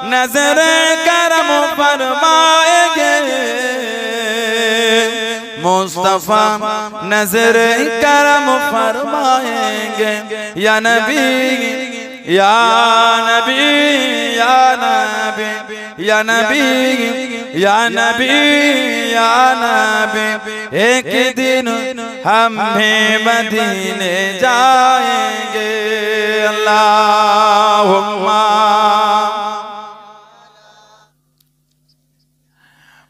नजर करम फरमाएंगे, मुस्तफा नजर करम फरमाएंगे। या नबी या नबी या नबी या नबी या नबी या नबी, एक दिन हम भी मदीने जाएंगे। अल्लाहुम्मा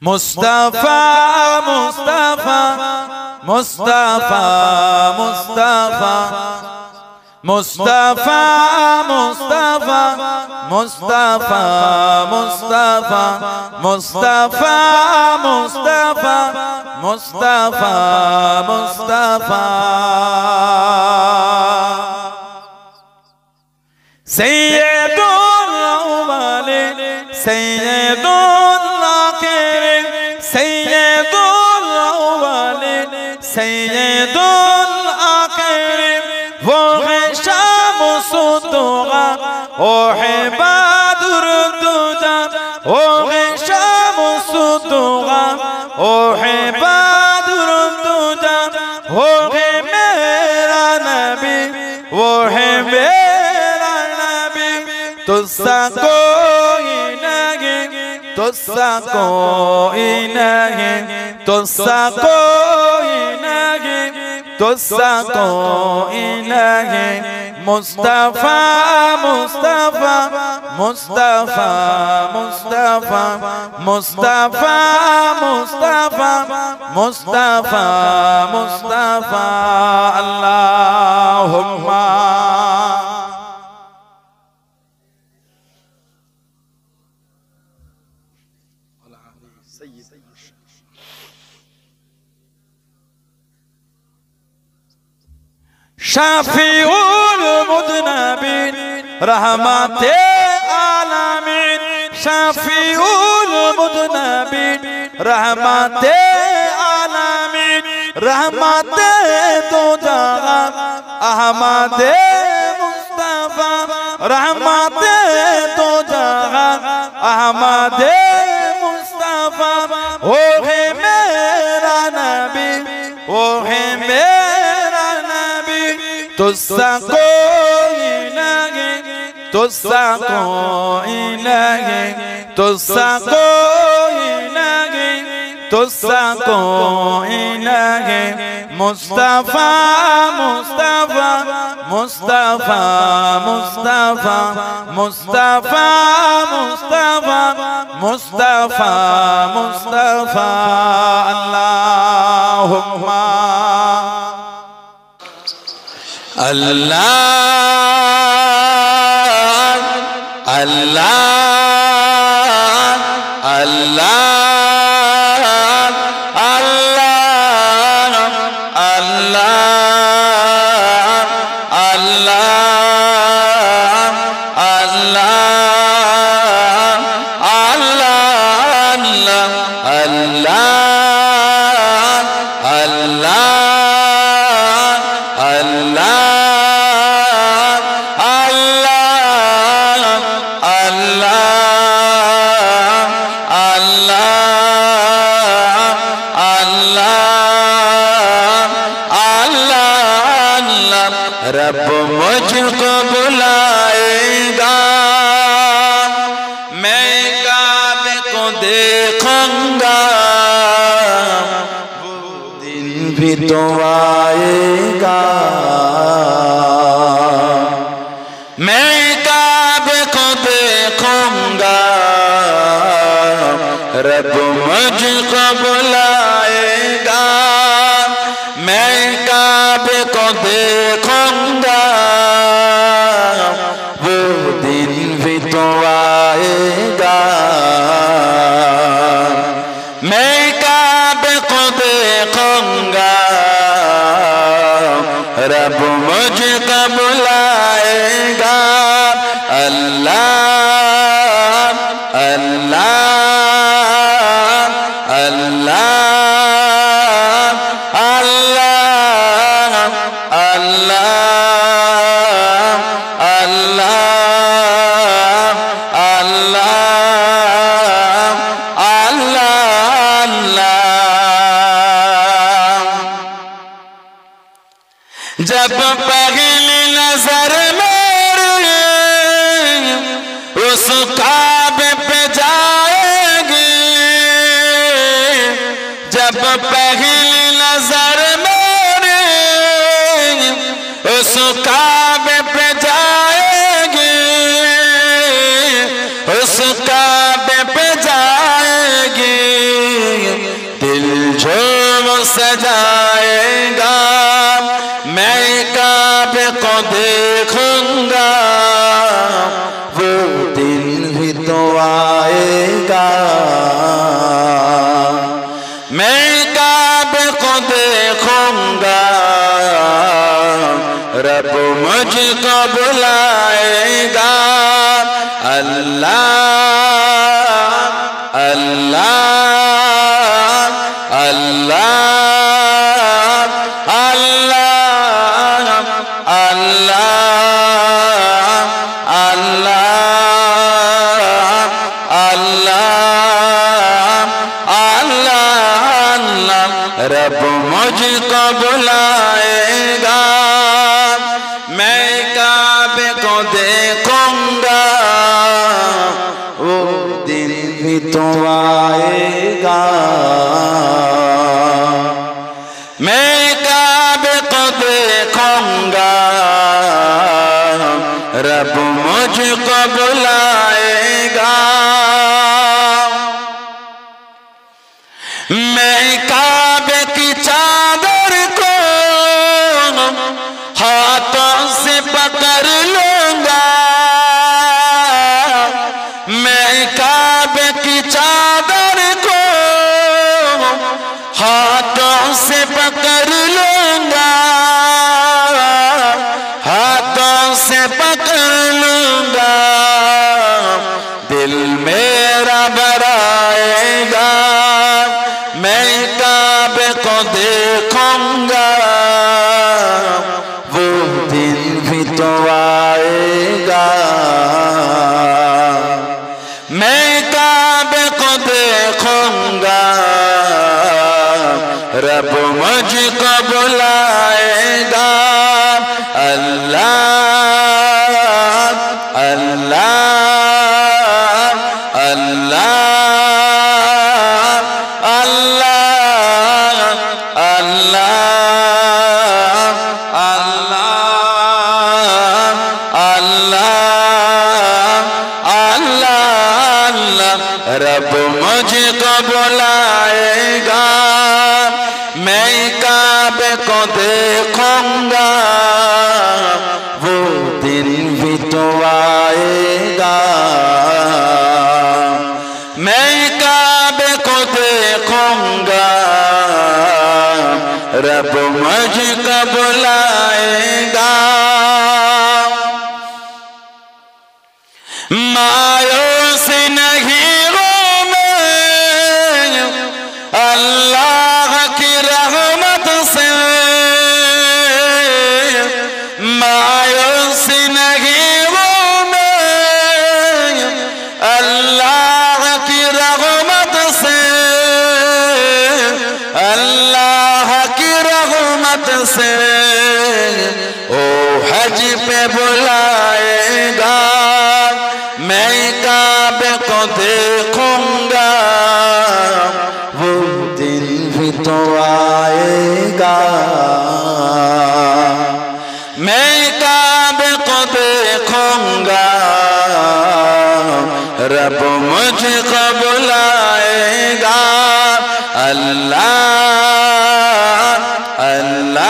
मुस्तफा मुस्तफा मुस्तफा मुस्तफा मुस्तफा मुस्तफा मुस्तफा मुस्तफा मुस्तफा मुस्तफा मुस्तफा मुस्तफा सैयदुल अव्वलीन सैयदुल आखिरीन सैयदुल अव्वलीन सैयदुल आखिरीन, वो है शामुसुद्दुआ ओ है बद्र दुजा, वो है शामुसुद्दुआ ओ है बद्र दुजा, वो है मेरा नबी वो है मेरा नबी। तुझसा कोई नहीं तुझसा कोई नहीं तुझसा कोई नहीं तुझसा कोई नहीं। मुस्तफा मुस्तफा मुस्तफा मुस्तफा मुस्तफा मुस्तफा मुस्तफा मुस्तफा। अल्लाहुम्मा शाफिउल मुज़नबिन रहमते आलमीन, शाफिउल मुज़नबिन रहमते आलमीन, रहमते दो जहां अहमदे मुस्तफा, रहमते दो जहां अहमदे मुस्तफा। वो है मेरा नबी वो है मेरा नबी, तुझसा कोई नहीं, तुझसा कोई नहीं, तुझसा कोई नहीं, तुझसा कोई नहीं। मुस्तफा मुस्तफा मुस्तफा मुस्तफा मुस्तफा मुस्तफा मुस्तफा मुस्तफा अल्लाहुम्मा अल्लाह अल्लाह अल्लाह अल्लाह अल्लाह अल्लाह रब मुझको बुलाएगा, मैं काबे को देखूंगा, वो दिन भी तो आएगा। मैं काबे को देखूंगा, रब मुझको बुलाएगा, मैं काबे को देखूंगा, वो दिन भी तो आएगा। मैं काबे को देखूंगा, रब मुझको बुलाएगा। अल्लाह अल्लाह अल्लाह अल्लाह अल्लाह अल्लाह अल्लाह अल्लाह। जब पहली नजर मेरी उस काबे पे जाएगी, जब पहली नजर मेरी उस काबे पे जाएगी, उस काबे पे जाएगी, दिल झूम सजाएगा। मैं काबे को देखूंगा, वो दिन भी तो आएगा। मैं काबे को देखूंगा, रब मुझको बुलाएगा। अल्लाह अल्लाह अल्लाह अल्लाह अल्लाह अल्लाह अल्लाह रब मुझको बुलाएगा। मैं काबे को देखूंगा, वो दिन भी तो आएगा। मैं काबे को देखूंगा, रब मुझको बुलाएगा। मैं काबे की चादर को हाथों से पकड़ लूंगा, मैं काबे की चादर को हाथों से पकड़ लूंगा, हाथों से पकड़ लूंगा, दिल मेरा भराएगा। मैं काबे को देखूंगा, वो दिन भी तो आएगा। मैं काबे को देखूंगा, रब मुझको रब मुझको बुलाएगा, मैं काबे को देखूंगा, वो दिन भी तो आएगा। मैं काबे को देखूंगा, रब मुझको बुलाएगा। मायूस नहीं हूँ मैं अल्लाह की रहमत से, मायूस नहीं हूँ मैं अल्लाह की रहमत से, अल्लाह की रहमत से। ओ हज पे बुलाएगा, मैं काबे को देखूंगा, वो दिन भी तो आएगा। मैं काबे को देखूंगा, रब मुझको बुलाएगा। अल्लाह अल्लाह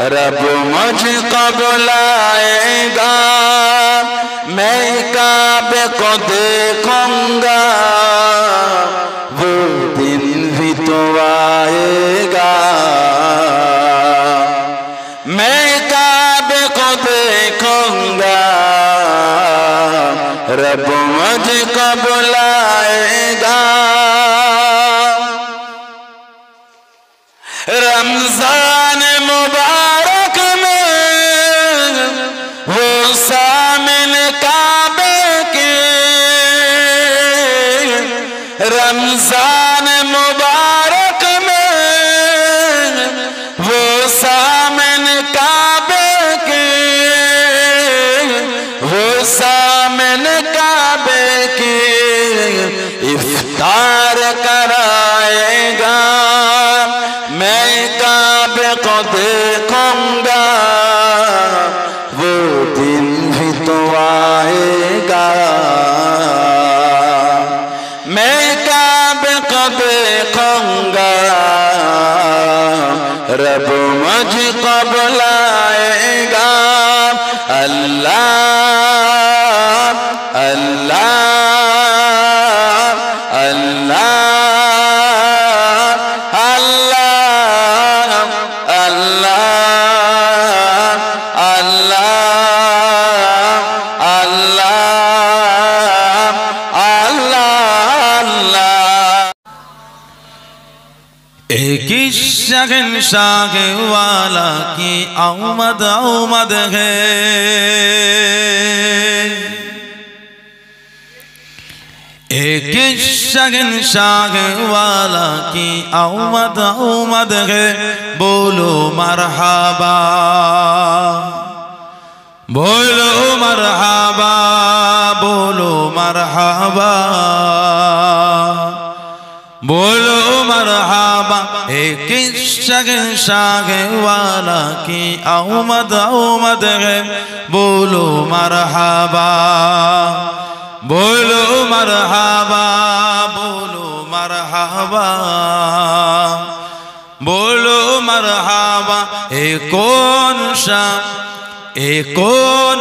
रब मुझको बुलाएगा, मैं काबे को देखूंगा, वो दिन भी तो आएगा। मैं काबे को देखूंगा, रब मुझको बुलाएगा। रमजान मुबारक में वो सामिल काबे के, रमजान मुबारक में वो सामिल काबे के, वो सामिल काबे के इफ्तार कराएगा। मैं काबे को देखूंगा, वो दिन भी तो आएगा। मैं काबे को देखूंगा, रब मुझको बुलाएगा। अल्लाह अल्लाह अल्लाह एक शहंशाह वाला की आमद आमद है, एक शहंशाह वाला की आमद आमद है। बोलो मरहबा, बोलो मरहबा, बोलो मरहबा, बोलो मरहबा। एक शहंशाह वाला की आमद आमद है। बोलो मरहबा, बोलो मरहबा, बोलो मरहबा, बोलो मरहबा। कौन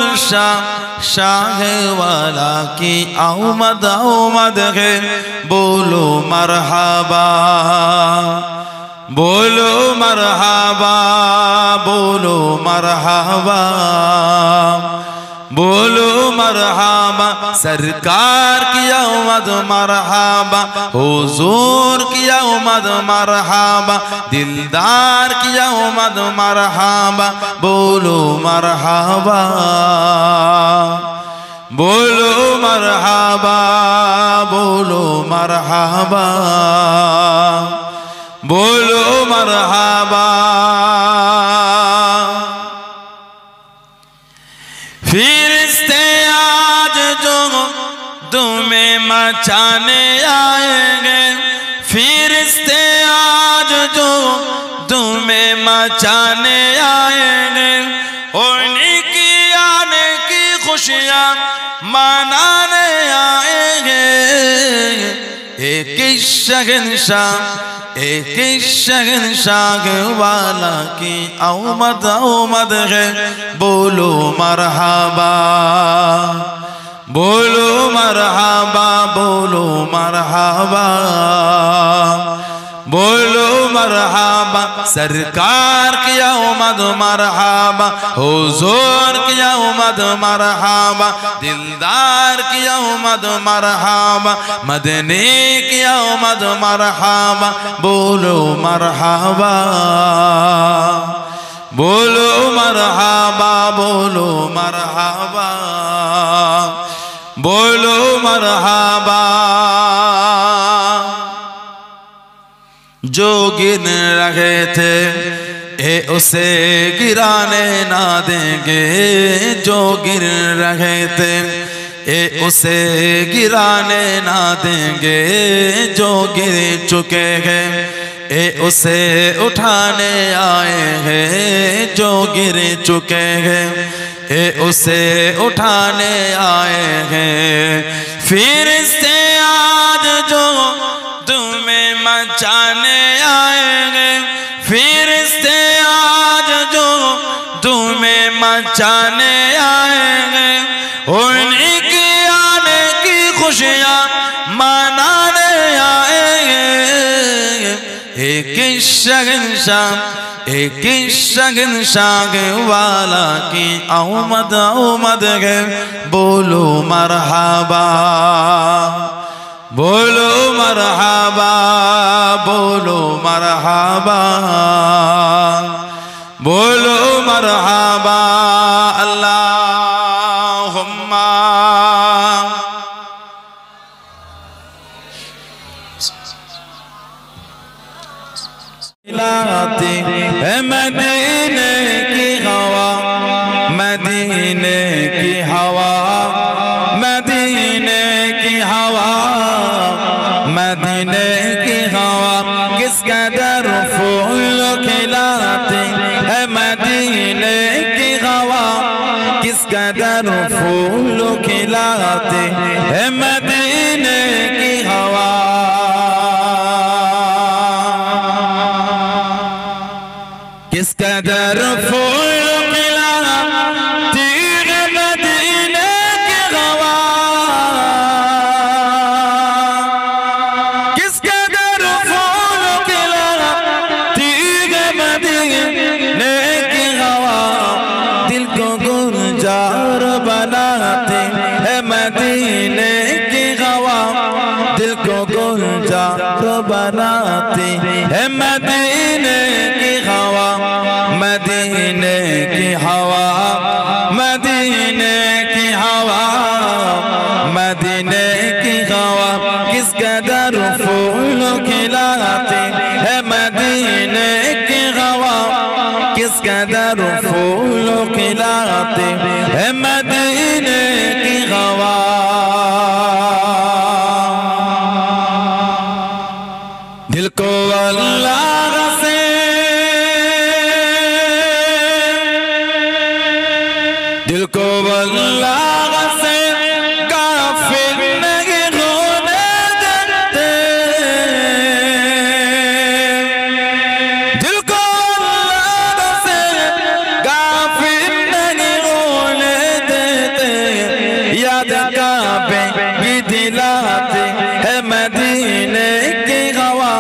शाह वाला की आमद आमद है। बोलो मरहबा, बोलो मरहबा, बोलो मरहबा, बोलो मरहबा। सरकार की आमद मरहबा, हुजूर की आमद मरहबा, दिलदार की आमद मरहबा। बोलो मरहबा, बोलो मरहबा, बोलो मरहबा, बोलो मरहबा। फिरिश्ते आज जो तुम्हें मचाने आएंगे फिरिश्ते आज जो तुम्हें मचाने आएंगे उन्हीं की आने की खुशियाँ मनाने आएंगे। एक शहंशाह वाला की आमद है बोलो मरहबा बोलो मरहबा बोलो मरहबा बोलो मरहबा सरकार की आमद मरहबा हुजूर की आमद मरहबा दिलदार की आमद मरहबा मदनी की आमद मरहबा बोलो मरहबा बोलो मरहबा बोलो मरहबा बोलो मरहबा। जो गिन रहे थे उसे गिराने ना देंगे जो गिर रहे थे उसे गिराने ना देंगे जो गिर चुके हैं उसे उठाने आए हैं जो गिर चुके हैं उसे उठाने आए हैं। फिरिश्ते आज जो तुम्हें मचाने आएंगे फिरिश्ते आज जो तुम्हें मचाने आएंगे उन्हीं की आने की खुशियाँ मनाने आएंगे। एक शहंशाह वाला की आमद है बोलो मरहबा बोलो मरहबा बोलो मरहबा बोलो मरहबा। अल्लाहुम्मा लाती है मदीने की हवा मदीने की हवा मदीने की हवा मदीने की हवा किस कदर फूल खिलाती है मदीने की हवा किस कदर फूल खिलाती है मदीने की हवा। किस कदर फूल खिलाती है मदीने की हवा किस कदर फूल खिलाती है मदीने की हवा दिल को गुलजार बनाती है मदीने की हवा दिल को गुलजार बनाती है मदीने की हवा मदीने की हवा मदीने की हवा मदीने की हवा किस कदर फूल खिलाती है मदीने की हवा किस कदर फूल खिलाती है मदीने की हवा। दिल को अल्लाह से दिल को अल्लाह से काफिर नहीं होने देते दिल को अल्लाह से काफिर नहीं होने देते याद काबे की दिलाते है मदीने की हवा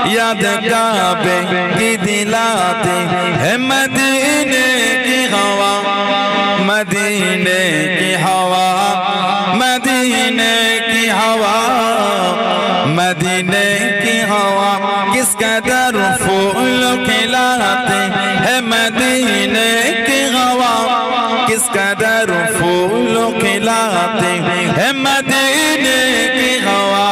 याद काबे की दिलाते है मदीने की हवा मदीने की हवा मदीने की हवा मदीने की हवा किस कदर फूल खिलाते है मदीने की हवा किस कदर फूल खिलाते है मदीने की हवा।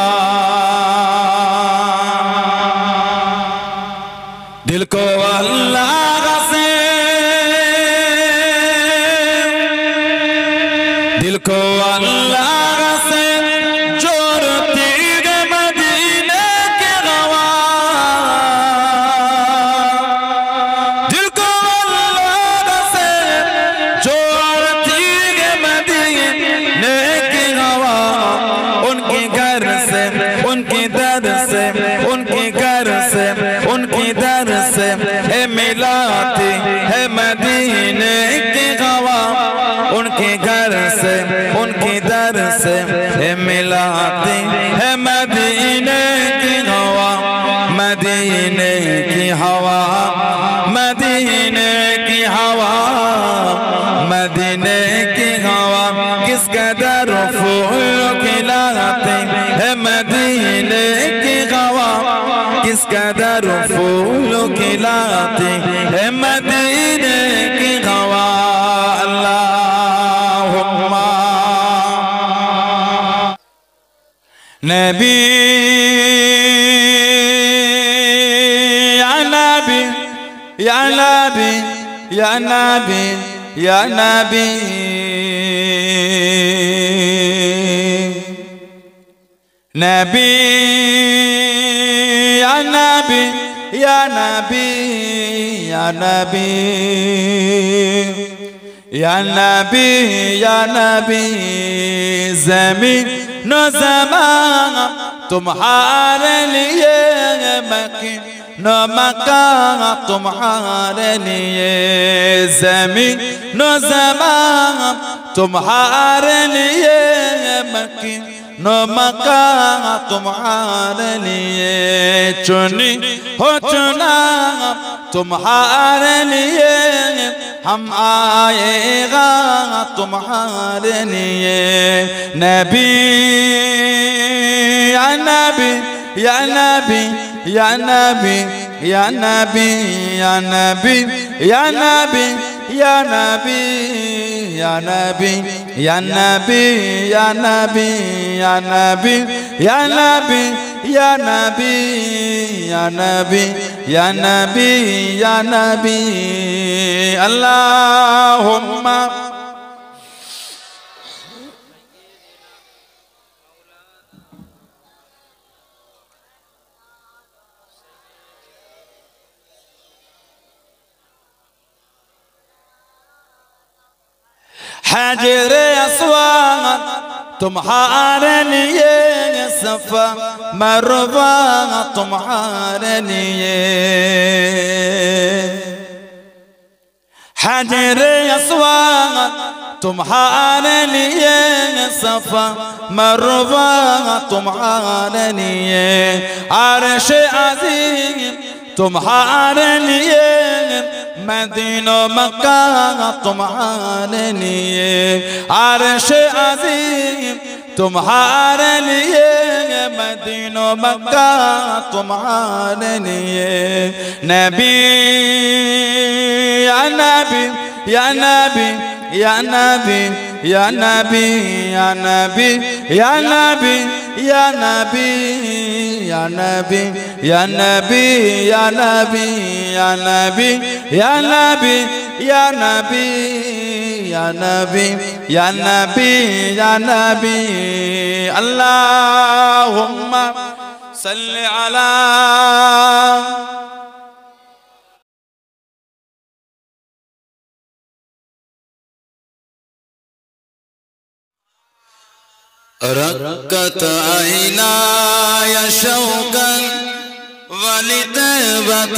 दिल को अल्लाह से दिल को अल्लाह से खिलाती है मदीने की हवा, मदीने की हवा, मदीने की हवा, मदीने की हवा। किस कदर फूल खिलाती है मदीने की हवा, किस कदर फूल खिलाती है मदीने की हवा। अल्लाहुम्मा नबी या नबी या नबी या नबी या नबी नबी या नबी या नबी या नबी या नबी या नबी। ज़मीन न ज़मान तुम्हारे लिए, मकीन न मकान तुम्हारे लिए। ज़मीन न ज़मान तुम्हारे लिए, मकीन न मकान तुम्हारे लिए। चुनी हो चुना तुम्हारे लिए, हम आएगा तुम्हारे लिए। नबी या नबी या नबी या नबी या नबी या नबी या नबी या नबी या नबी या नबी या नबी या नबी या नबी या नबी या नबी या नबी या नबी। अल्लाहुम्मा हजरे अस्वाद तुम्हारे लिए, सफा मरवा तुम्हारे लिए। हजरे अस्वाद तुम्हारे लिए, सफा मरवा तुम्हारे लिए। अर्श अज़ीम तुम्हारे लिए, मदीना मक्का तुम्हारे लिए। अर्श अज़ीम तुम्हारे लिए, मदीना मक्का तुम्हारे लिए। नबी या नबी या नबी या नबी या नबी या नबी या नबी या नबी या नबी या नबी या नबी या नबी या नबी या नबी या नबी या नबी या नबी। अल्लाहुम्मा सल्लि अला रक्कत ऐनाय शौकन वलितबत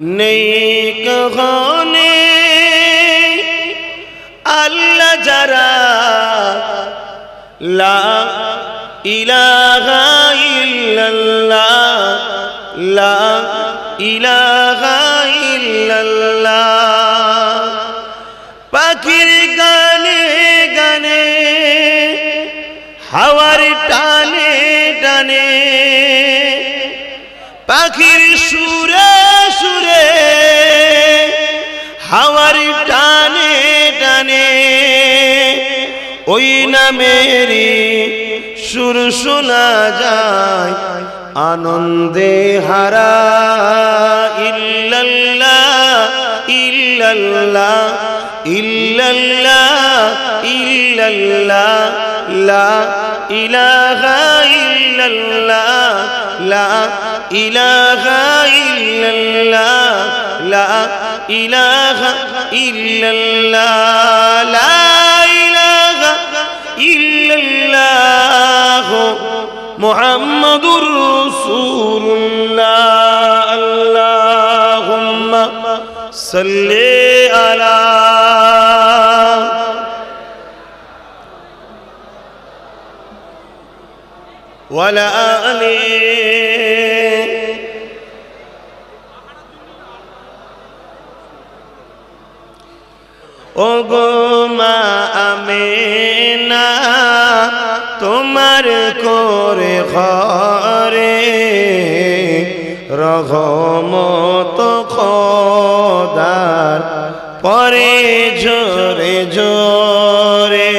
नेक होने अल्लाह जरा ला इलाहा इल्लल्लाह ला इलाहा इल्लल्लाह पाखिर गाने गाने हवार टाने टाने पाखिर सुरे सुरे हवार टाने टाने ओई ना मेरी सुर सुना जाए आनंदे हरा इल्लल्लाह इल्लल्लाह इल्लल्लाह इल्लल्लाह ला इलाहा इल्लल्लाह ला इलाहा इल्लल्लाह ला इलाहा इल्लल्लाह ला इलाहा इल्लल्लाह मुहम्मदुर रसूलुल्लाह अल्लाहुम्मा सल्ली अला वला आली ओ गो मा आमिना तुम्हार कोरे घरे रहमत খোদার পরে জোরে জোরে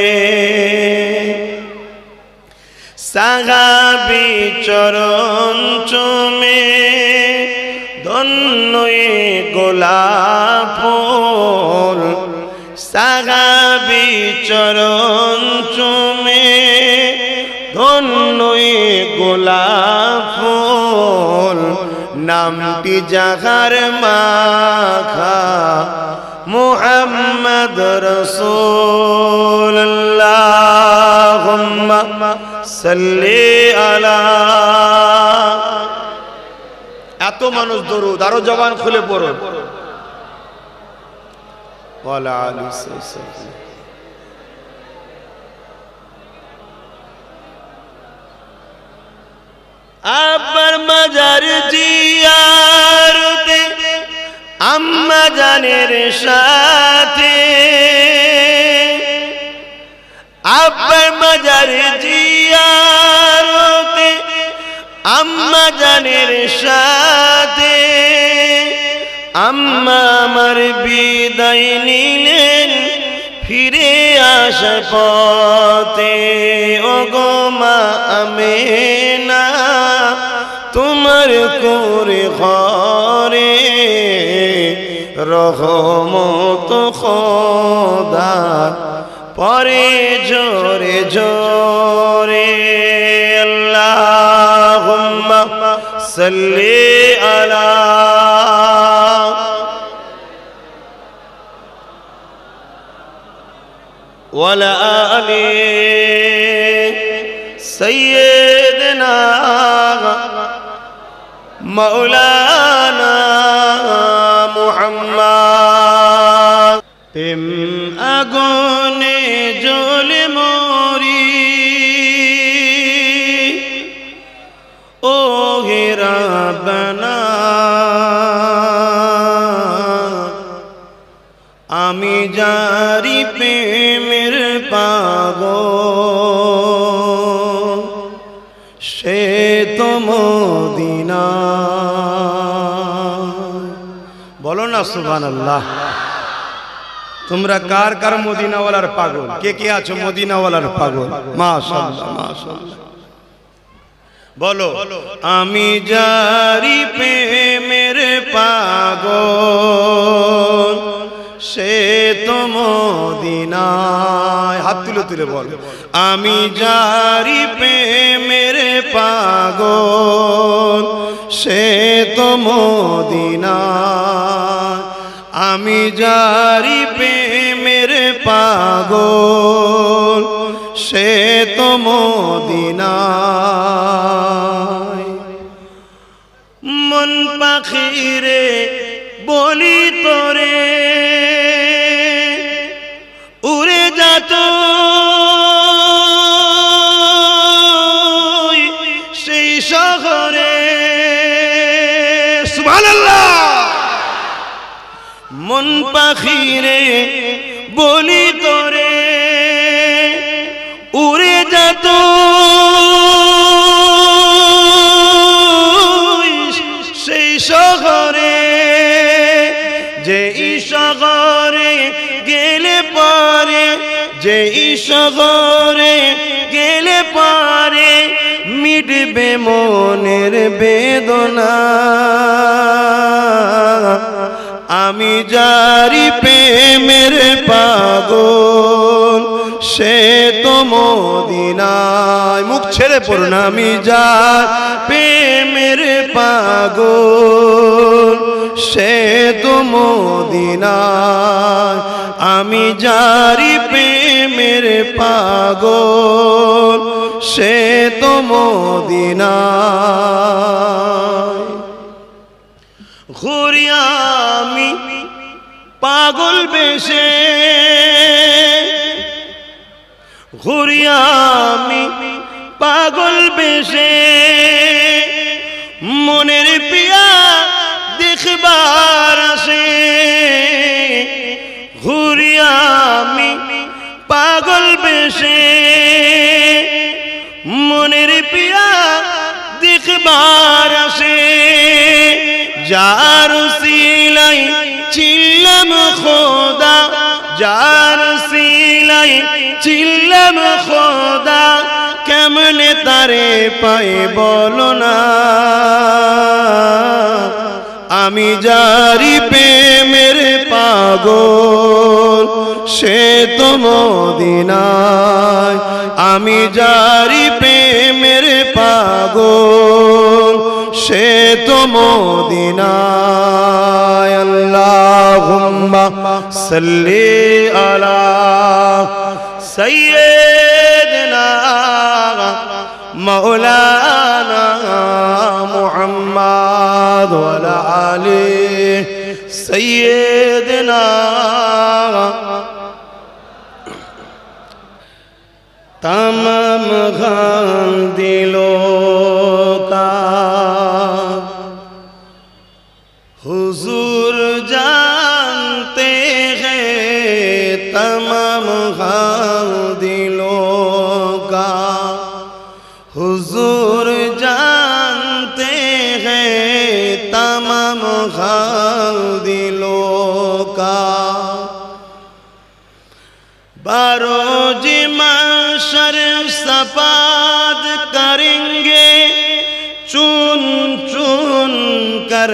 সাহাবী চরণ চুমে ধন্যই গোলাপ ফুল সাহাবী চরণ চুমে ধন্যই গোলাপ ফুল নামটি যাহার মাখা মুহাম্মদ রাসূলুল্লাহ সাল্লি আলা এত মানুষ দরুদ আরো জবান খুলে পড়ো ওয়ালা আলিহি আব্বার মাজার জিয়ারতে আম্মা জানের সাথে আব্বার মাজার জিয়ারতে আম্মা জানের সাথে আম্মা আমার বিদায় নিলেন ফিরে আসা পথে ওগো মা আমিনা তোমার কোরে ঘরে রহমত খোদার পরে জোরে জোরে আল্লাহুম্মা सल्ली अला वला आली सय्यदना मौलाना मुहम्मद। प्रेम आগুনে জ্বলে মরি ও হে রাব্বানা, আমি জারি প্রেমের পাগল সে তো মদিনা। বলো না সুবহানাল্লাহ। তোমরা কার কার মদিনাওয়ালার পাগল? কে কে আছো মদিনাওয়ালার পাগল? মাশাআল্লাহ মাশাআল্লাহ। বলো আমি জারি প্রেমের পাগল সে তো মদিনায়। হাত তুলে তুলে বল আমি জারি প্রেমের পাগল সে তো মদিনায়। আমি জারি প্রেমের পাগল সে তো মদিনায়। মন পাখিরে বলি তোরে উড়ে যাত সেই শহরে। সুবহানাল্লাহ। মন পাখিরে বলি তোরে উড়ে যেত সেই শহরে, যে শহরে গেলে পারে, যে শহরে গেলে পারে মিটবে মনের বেদনা। আমি জারি প্রেমের পাগল সে তো মদিনায়। মুখ ছেড়ে পড়ুন আমি জারি প্রেমের পাগল সে তো মদিনায়। আমি জারি প্রেমের পাগল সে তো মদিনায়। ঘুরি আমি পাগল বেশে, ঘুরি আমি পাগল বেশে মনের পিয়া দেখবার আসে। ঘুরি আমি পাগল বেশে মনের পিয়া দেখবার আসে। যার সিলাই চিল্লাম খোদা, যার সিলাই চিল্লাম খোদা কেমনে তারে পাই বলো না। আমি জারি প্রেমের পাগল সে তো মদিনায়। আমি জারি প্রেমের পাগল সে তো মদিনায়। আল্লাহুম্মা সাল্লি আলা সাইয়্যিদিনা মাওলানা মুহাম্মদ ওয়া আলা আলি সাইয়্যিদিনা। तमाम गम दिलों का हुजूर जानते हैं, तमाम गम दिलों का हुजूर जानते हैं, तमाम गम दिलों का। बरोज महशर सफाद करेंगे चुन चुन कर,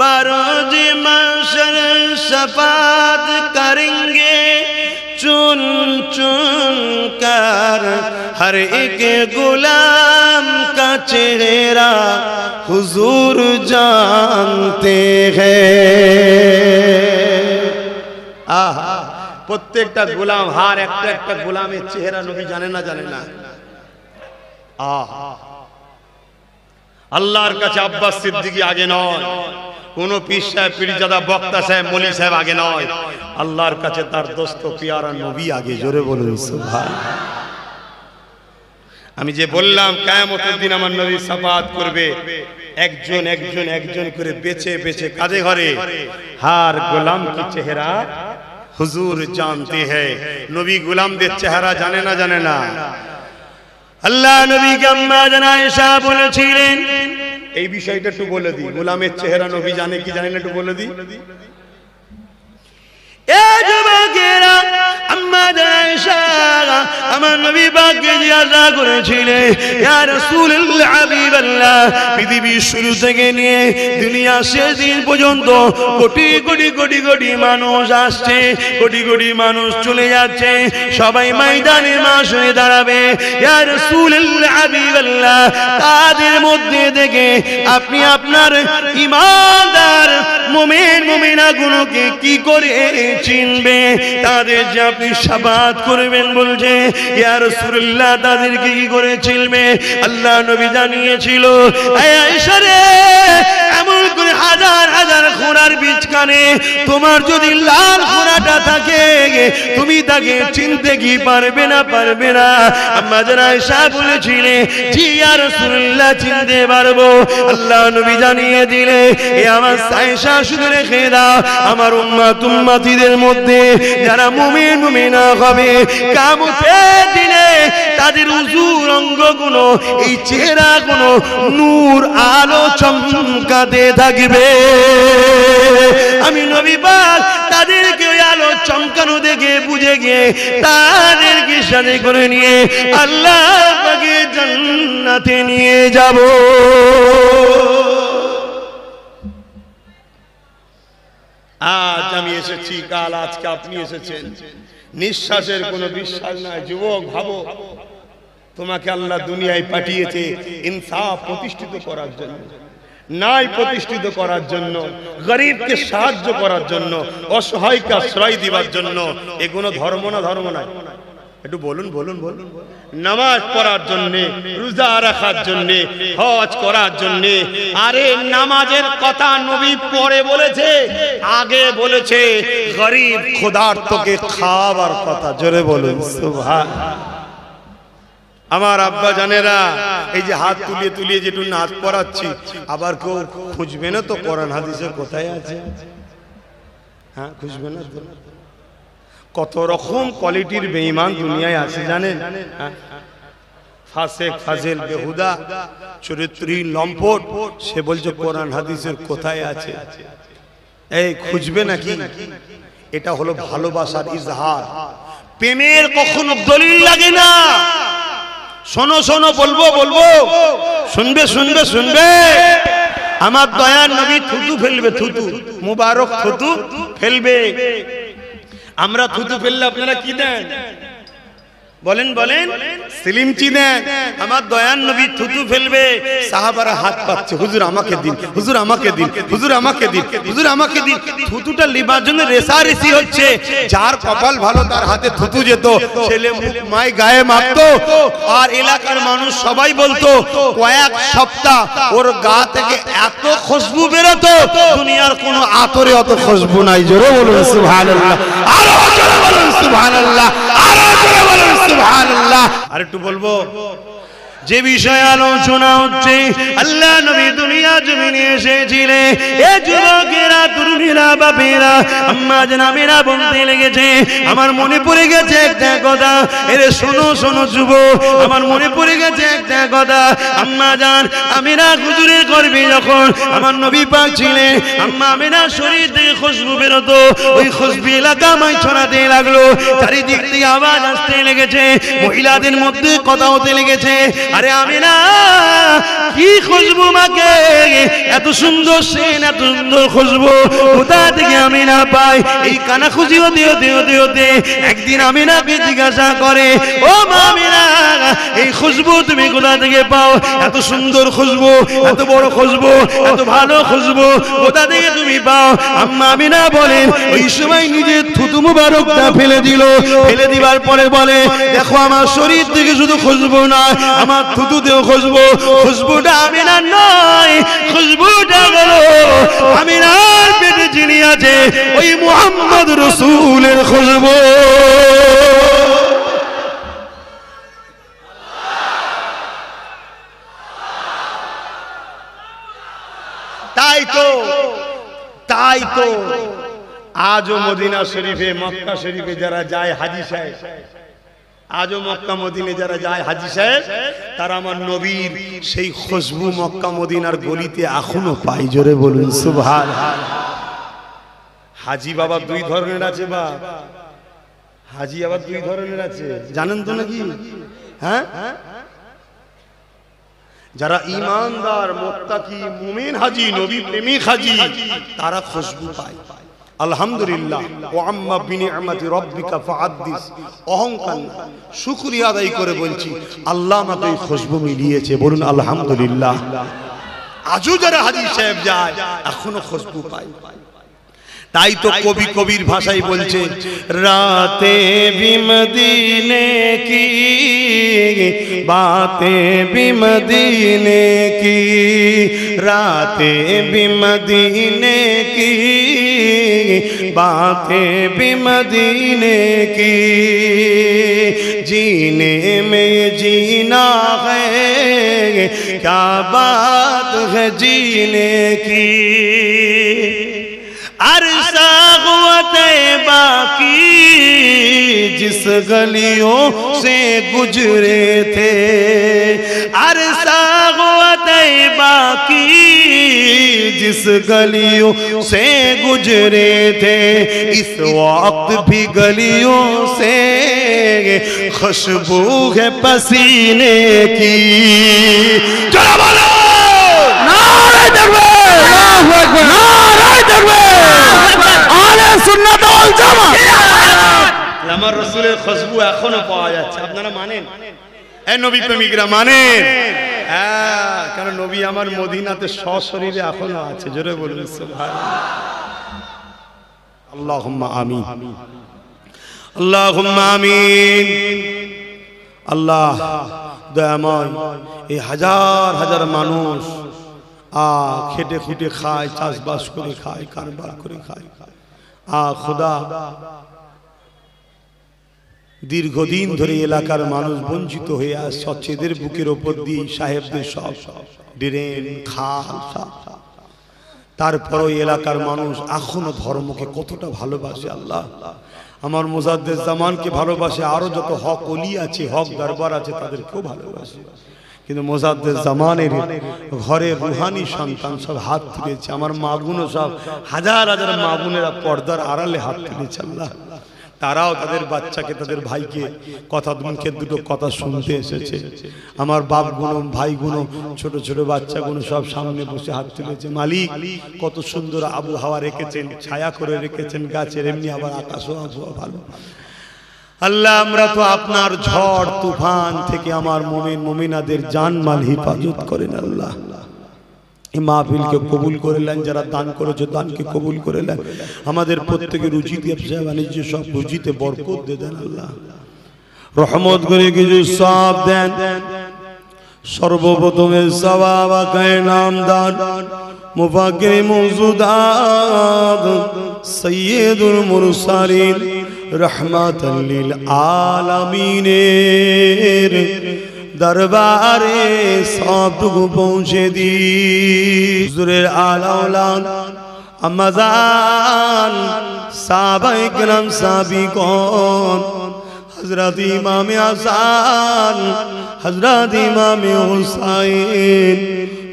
बरोज महशर सफाद करेंगे चुन चुन कर। हर एक गुलाम का चेहरा हुजूर जानते हैं। आहा, প্রত্যেকটা গোলাম হার একটা একটা গোলামের চেহারা নবী জানে না জানে না। আহা, আল্লাহর কাছে আব্বাস সিদ্দিকী আগে নয়, কোন পীর সাহেব পীরজাদা বক্তা সাহেব মলি সাহেব আগে নয়, আল্লাহর কাছে তার দোস্ত পিয়ারা নবী আগে। জোরে বলুন সুবহানাল্লাহ। আমি যে বললাম কিয়ামতের দিন আমার নবী শাফাআত করবে, একজন একজন একজন করে বেছে বেছে কাঁধে ঘরে হার গোলাম কি চেহারা হুজুর জানতে हैं। নবী গোলামদের চেহারা জানে না জানে না। আল্লাহ নবীকে আম্মা জানা আয়েশা বলেছিলেন, এই বিষয়টা একটু বলে দিই, গোলামের চেহারা নবী জানে কি জানে না একটু বলে দিই। এ যুবকেরা, আম্মা জানা আয়েশা আমার নবী পাককে জিজ্ঞাসা করেছিলেন, ইয়া রাসূলুল্লাহ হাবিবাল্লাহ, পৃথিবীর শুরু থেকে নিয়ে দুনিয়া শেষ দিন পর্যন্ত কোটি কোটি কোটি কোটি মানুষ আসছে, কোটি কোটি মানুষ চলে যাচ্ছে, সবাই ময়দানে মাস হয়ে দাঁড়াবে। ইয়া রাসূলুল্লাহ হাবিবাল্লাহ, তাদের মধ্যে থেকে আপনি আপনার ঈমানদার মুমিন মুমিনাগুলোকে কি করে চিনবে? তাদের যে আপনি শাফাআত করবেন বলছে। ইয়া রাসূলুল্লাহ, তাদেরকে কি করে চিনবে? আল্লাহ নবী জানিয়েছিল, আয়েশা রে, এমন করে হাজার হাজার ঘোড়ার বিচকানে তোমার যদি লাল ঘোড়াটা থাকে, তুমি তাকে চিনতে কি পারবে না? পারবে না। আম্মা জানা আয়েশা বলেছিলেন, জি ইয়া রাসূলুল্লাহ, চিনতে পারবো। আল্লাহ নবী জানিয়ে দিলে, এ আমার আয়েশা শুনে রেখে দাও, আমার উম্মত উম্মতিদের মধ্যে যারা মুমিন মুমিনা হবে, কিয়ামতের দিনে তাদের উজুর অঙ্গগুলো, এই চেহারাগুলো নূর আলো চমকাতে থাকবে। আমি নবী পাক তাদেরকে ওই আলো চমকানো দেখে বুঝে গিয়ে তাদেরকে সাথে করে নিয়ে আল্লাহ পাকের জান্নাতে নিয়ে যাব। আজ আমি এসেছি, কাল আজকে আপনি এসেছেন, নিঃশ্বাসের কোনো বিশ্বাস নাই। যুবক, ভাবো, তোমাকে আল্লাহ দুনিয়ায় পাঠিয়েছে ইনসাফ প্রতিষ্ঠিত করার জন্য, ন্যায় প্রতিষ্ঠিত করার জন্য, গরিবকে সাহায্য করার জন্য, অসহায়কে আশ্রয় দিবার জন্য। এগুলো ধর্ম না? ধর্ম নাই? একটু বলুন বলুন বলুন। নামাজ পড়ার জন্য, রোজা রাখার জন্য, হজ করার জন্য। আরে নামাজের কথা নবী পরে বলেছে, আগে বলেছে গরিব ক্ষুধার্তকে খাওয়াবার কথা। জোরে বলুন সুবহানাল্লাহ। আমার আব্বা জানেরা, এই যে হাত তুলিয়ে তুলিয়ে যেটু নাচ পড়াচ্ছি, আবার কেউ খুঁজবে না তো কোরআন হাদিসে কোথায় আছে? হ্যাঁ, খুঁজবে না তো? কত রকম কোয়ালিটির বেঈমান দুনিয়ায় আছে জানেন? ফাসেক, ফাজিল, বেহুদা, চরিত্রহীন, লম্পট, সে বলছে কোরআন হাদিসের কোথায় আছে? এই খুঁজবে নাকি? এটা হলো ভালোবাসার ইজহার। প্রেমের কখনো দলিল লাগে না। শোনো শোনো, বলবো বলবো, শুনবে শুনবে শুনবে। আমার দয়ার নবী থুতু ফেলবে, থুতু মুবারক থুতু ফেলবে। আমরা থুতু ফেললে আপনারা কি দেন? বলেন বলেন, সিলিমচি দেন। আমার দয়ার নবী থুতু ফেলবে, সাহাবারা হাত পাচ্ছে, হুজুর আমাকে দিন, হুজুর আমাকে দিন, হুজুর আমাকে দিন, হুজুর আমাকে দিন। থুতুটা লিবার জন্য রেসারেসি হচ্ছে। যার কপাল ভালো তার হাতে থুতু যেত, ছেলে মুখ মায় গায়ে মাখতো, আর এলাকার মানুষ সবাই বলতো কয়েক সপ্তাহ ওর গা থেকে এত খুশবু বেরোতো, দুনিয়ার কোনো আতরে অত খুশবু নাই। জোরে বলুন সুবহানাল্লাহ, আরো জোরে বলুন সুবহানাল্লাহ, আরো জোরে বলুন সুবহানাল্লাহ। আর একটু বলবো, যে বিষয়ে আলোচনা হচ্ছে, আল্লাহ নবী দুনিয়া জমিনে এসেছিলেন। এ যুবকেরা, তরুণীরা, বাপেরা, আম্মা জানেরা বলতে লেগেছে, আমার মনে পড়ে গেছে একটা কথা। এরে শোনো শোনো যুবক, আমার মনে পড়ে গেছে একটা কথা। আম্মা জান আমিনা হুজুরের গর্ভে যখন আমার নবী পাক ছিলেন, আম্মা আমিনার শরীর থেকে খুশবু বেরোতো, ওই খুশবু এলাকায় ছড়াতে লাগলো। চারিদিক থেকে আওয়াজ আসতে লেগেছে, মহিলাদের মধ্যে কথা হতে লেগেছে। আরে আমিনা, কি খুশবু মাকে এত সুন্দর সেন, এত সুন্দর খুশবু কোথা থেকে আমি না পাই? এই কানাখুশি হতে হতে হতে হতে একদিন আমিনাকে জিজ্ঞাসা করে, ও মা আমিনা, এই খুশবু তুমি কোথা থেকে পাও? এত সুন্দর খুশবু, এত বড় খুশবু, এত ভালো খুশবু কোথা থেকে তুমি পাও? আম্মা আমিনা বলেন, ওই সময় নিজের থুতু মুবারকটা ফেলে দিল। ফেলে দিবার পরে বলে, দেখো আমার শরীর থেকে শুধু খুশবু না, আমার থুতুতেও খুশবু। খুশবুটা আমিনার নয়, খুশবুটা হলো আমিনার পেটে যিনি আছে ওই মুহাম্মদ রাসূলের খুশবু। তাই তো আজও মদিনা শরীফে, মক্কা শরীফে যারা যায় হাজী সাহেব, আজও মক্কা মদিনে যারা যায় হাজী সাহেব, তারা আমার নবীর সেই খুশবু মক্কা মদিনার গলিতে এখনো পাই। জোরে বলুন সুবহানাল্লাহ। হাজী বাবা দুই ধরনের আছে, বা হাজী আবার দুই ধরনের আছে, জানেন তো নাকি? হ্যাঁ, যারা ঈমানদার, মুত্তাকি, মুমিন হাজী, নবী প্রেমিক হাজী, তারা খুশবু পায়। আলহামদুলিল্লাহ, ওয়া আম্মা বিনিআমাতি রাব্বিকা ফাহাদ্দিস। অহংকার, শুকরিয়া আদায় করে বলছি, আল্লাহ আমাকে এই খুশবু মিলিয়েছে। বলুন আলহামদুলিল্লাহ। আজও যারা হাজী সাহেব যায় এখনো খুশবু পায়। তাই তো কবি কবির ভাষায় বলছে, রাতে ভি মদিনে কি বাতে ভি মদিনে কি, রাতে ভি মদিনে কি বাতে ভি মদিনে কি, जीने में जीना है क्या बात है जीने की, अरसा हुआ तैबा की जिस गलियों से गुजरे थे, अरसा हुआ तैबा की जिस गलियों से गुजरे थे, इस वक्त भी गलियों से खुशबू है पसीने की। चलो बोलो नारे तकबीर, अल्लाहू अकबर, नारे तकबीर, आले सुन्नत ওয়াল জামাত। আমার রাসূলের খুশবু এখনো পাওয়া যাচ্ছে। আপনারা মানেন? এই নবী প্রেমিকরা মানেন? হ্যাঁ, কারণ নবী আমার মদিনাতে সশরীরে এখনো আছে। জোরে বলুন সুবহানাল্লাহ। আল্লাহুম্মা আমিন, আল্লাহুম্মা আমিন। আল্লাহ দয়াময়, এই হাজার হাজার মানুষ খেটে খুটে খায়, চাষবাস করে খায়, কারবার করে খায়। খোদা, দীর্ঘদিন ধরে এলাকার মানুষ বঞ্চিত হয়ে আসছে। সচ্ছেদের বুকের ওপর দিয়ে সাহেবদের সব ড্রেন, খাল, তারপরও এলাকার মানুষ এখনো ধর্মকে কতটা ভালোবাসে। আল্লাহ আমার মুজাদ্দেদ জামানকে ভালোবাসে, আরো যত হক ওলি আছে, হক দরবার আছে, তাদেরকেও ভালোবাসে। কিন্তু মুজাদ্দেদ জামানের ঘরে রুহানি সন্তান সব হাত তুলেছে। আমার মাগুনো সব হাজার হাজার মাগুনেরা পর্দার আড়ালে হাত তুলেছে। আল্লাহ, তারাও তাদের বাচ্চাকে, তাদের ভাইকে কথা, মুখের দুটো কথা শুনতে এসেছে। আমার বাপগুলো, ভাইগুলো, ছোট ছোট বাচ্চাগুলো সব সামনে বসে হাত তুলেছে। মালিক, কত সুন্দর আবহাওয়া রেখেছেন, ছায়া করে রেখেছেন গাছের, এমনি আবার আকাশও আবহাওয়া ভালো। আল্লাহ, আমরা তো আপনার ঝড় তুফান থেকে আমার মুমিন মুমিনাদের জানমাল হিফাজত করেন। আল্লাহ, এই মাহফিলকে কবুল করে নেন, যারা দান করেছে দানকে কবুল করে নেন। আমাদের প্রত্যেকের রুচিতে, ব্যবসা বাণিজ্য সব রুচিতে বরকত দিয়ে দেন। আল্লাহ, রহমত করে কিছু সওয়াব দেন। সর্বপ্রথমে সওয়াব আকায়ে নামদার মুফাক্কির মওজুদাত সাইয়্যিদুল মুরসালিন রহমাতাল লিল আলামিনের দরবারে সবটুকু পৌঁছে দি। হুজুরের আলা ওলাদ, আম্মাজান, সাহাবায়ে কেরাম, সাহাবীগণ, হযরত ইমামে হাসান, হযরত ইমামে হুসাইন,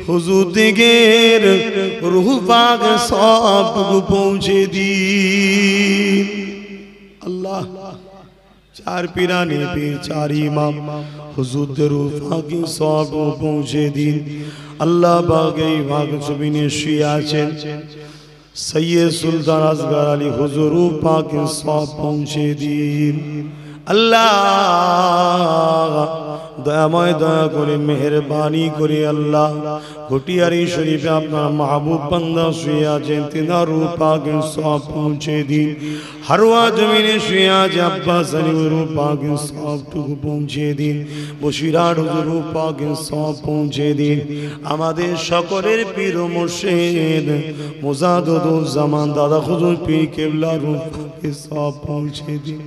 হুজুর দিগের রূহ পাক সবটুকু পৌঁছে দি। আল্লাহ, চার পীরানে পীর, চার ইমাম হুজুরদের রূহ পাক সবটুকু পৌঁছে দিন। আল্লাহ পাক এই ভাগ জমিনে শুয়ে আছেন সৈয়দ সুলতান আসগর আলী হুজুর পাক সব পৌঁছে দিন। আল্লাহ দয়াময় দয়া করে মেহেরবানি করে আল্লাহ ঘটিয়ারি শরীফে আপনার মাহবুব বান্দা শুয়ে আছেন তিনার পাকে সব পৌঁছে দিন। হারোয়া জমিনে শুয়ে আছে আব্বাস আলী হুজুর পাকে সবটুকু পৌঁছে দিন। বসিরহাট হুজুর পাকে সব পৌঁছে দিন। আমাদের সকলের পীর ও মুর্শিদ মুজাদ্দুজ্জামান দাদা হুজুর পীর কেবলার পাকে সব পৌঁছে দিন।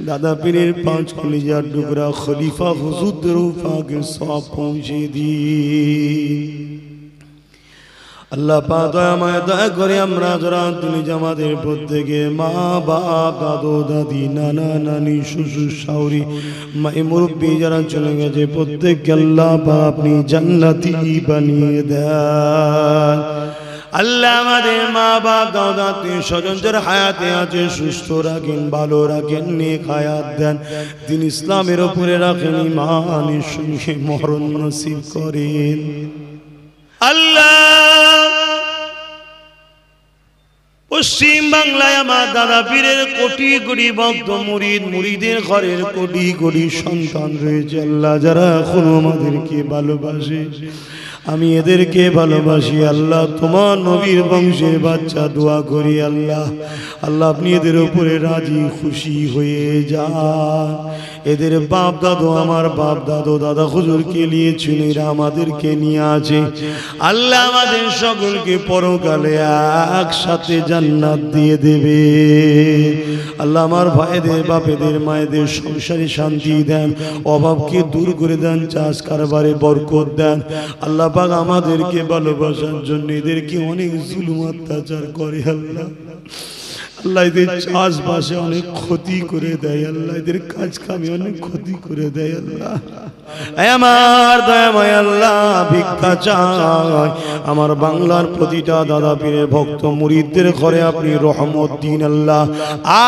দাদা পীরের পাঁচ কলিজার টুকরা খলিফা হুজুরদের পাকে সব পৌঁছে দিন। আল্লাহ পাক দয়াময় দয়া করে আমরা যারা তুমি আমাদের প্রত্যেকে মা বাপ দাদু দাদি নানা নানি শ্বশুর শাশুড়ি মাই মুরব্বী যারা চলে গেছে প্রত্যেককে আল্লাহ পাক আপনি জান্নাতি বানিয়ে দেন। আল্লাহ আমাদের মা বাপ দাদা স্বজন যারা হায়াতে আছে সুস্থ রাখেন, ভালো রাখেন, নেক হায়াত দেন, দিন ইসলামের উপরে রাখেন, ঈমানের সঙ্গে মরণ নসিব করেন। আল্লাহ পশ্চিম বাংলায় আমার দাদা পীরের কোটি কোটি ভক্ত মুরিদ মুরিদের ঘরের কোটি কোটি সন্তান রয়েছে আল্লাহ, যারা এখন আমাদেরকে ভালোবাসে, আমি এদেরকে ভালোবাসি আল্লাহ। তোমার নবীর বংশের বাচ্চা দোয়া করি আল্লাহ, আল্লাহ আপনি এদের উপরে রাজি খুশি হয়ে যান। এদের বাপ দাদু আমার বাপ দাদু দাদা হুজুরকে নিয়েছিল, এরা আমাদেরকে নিয়ে আছে আল্লাহ, আমাদের সকলকে পরকালে একসাথে জান্নাত দিয়ে দেবে আল্লাহ। আমার ভাইদের বাপেদের মায়েদের সংসারে শান্তি দেন, অভাবকে দূর করে দেন, চাষ কারবারে বরকত দেন আল্লাহ পাক। আমাদেরকে ভালোবাসার জন্য এদেরকে অনেক জুলুম অত্যাচার করে আল্লাহ, আল্লাহ এদের চাষবাসে অনেক ক্ষতি করে দেয় আল্লাহ, এদের কাজ কামে অনেক ক্ষতি করে দেয় আল্লাহ। আমার দয়াময় আল্লাহ ভিক্ষা চাই আমার বাংলার প্রতিটা দাদা পীরের ভক্ত মুরিদদের ঘরে আপনি রহমত দিন আল্লাহ।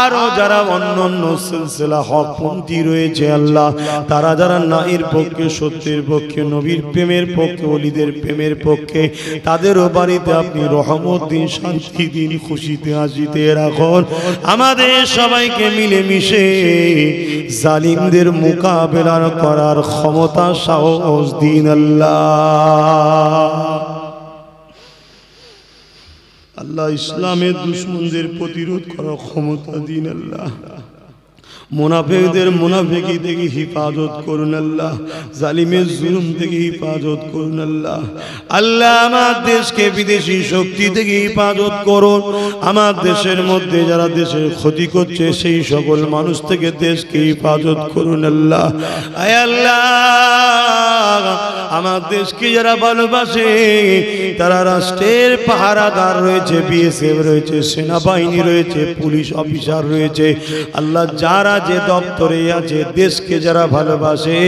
আরো যারা অন্যান্য সিলসিলা হকপন্থী রয়েছে আল্লাহ, তারা যারা নাইর পক্ষে সত্যের পক্ষে নবীর প্রেমের পক্ষে ওলিদের প্রেমের পক্ষে, তাদেরও বাড়িতে আপনি রহমত দিন, শান্তি দিন, খুশিতে হাসিতে রাখুন। আমাদের সবাইকে মিলেমিশে জালিমদের মোকাবেলা করার ক্ষমতা সাহস দিন আল্লাহ। আল্লাহ ইসলামের দুশমনদের প্রতিরোধ করার ক্ষমতা দিন আল্লাহ। মুনাফিকদের মুনাফিকি থেকে হিফাজত করুন আল্লাহ, জালিমের জুলুম থেকে হিফাজত করুন আল্লাহ। আল্লাহ আমার দেশকে বিদেশি শক্তি থেকে হিফাজত করুন। আমার দেশের মধ্যে যারা দেশের ক্ষতি করছে সেই সকল মানুষ থেকে দেশকে হিফাজত করুন আল্লাহ। আয় আল্লাহ আমার দেশকে যারা ভালোবাসে, তারা রাষ্ট্রের পাহারাদার রয়েছে, বিএসএফ রয়েছে, সেনাবাহিনী রয়েছে, পুলিশ অফিসার রয়েছে আল্লাহ, যারা যে দপ্তরে আছে দেশকে যারা ভালোবাসে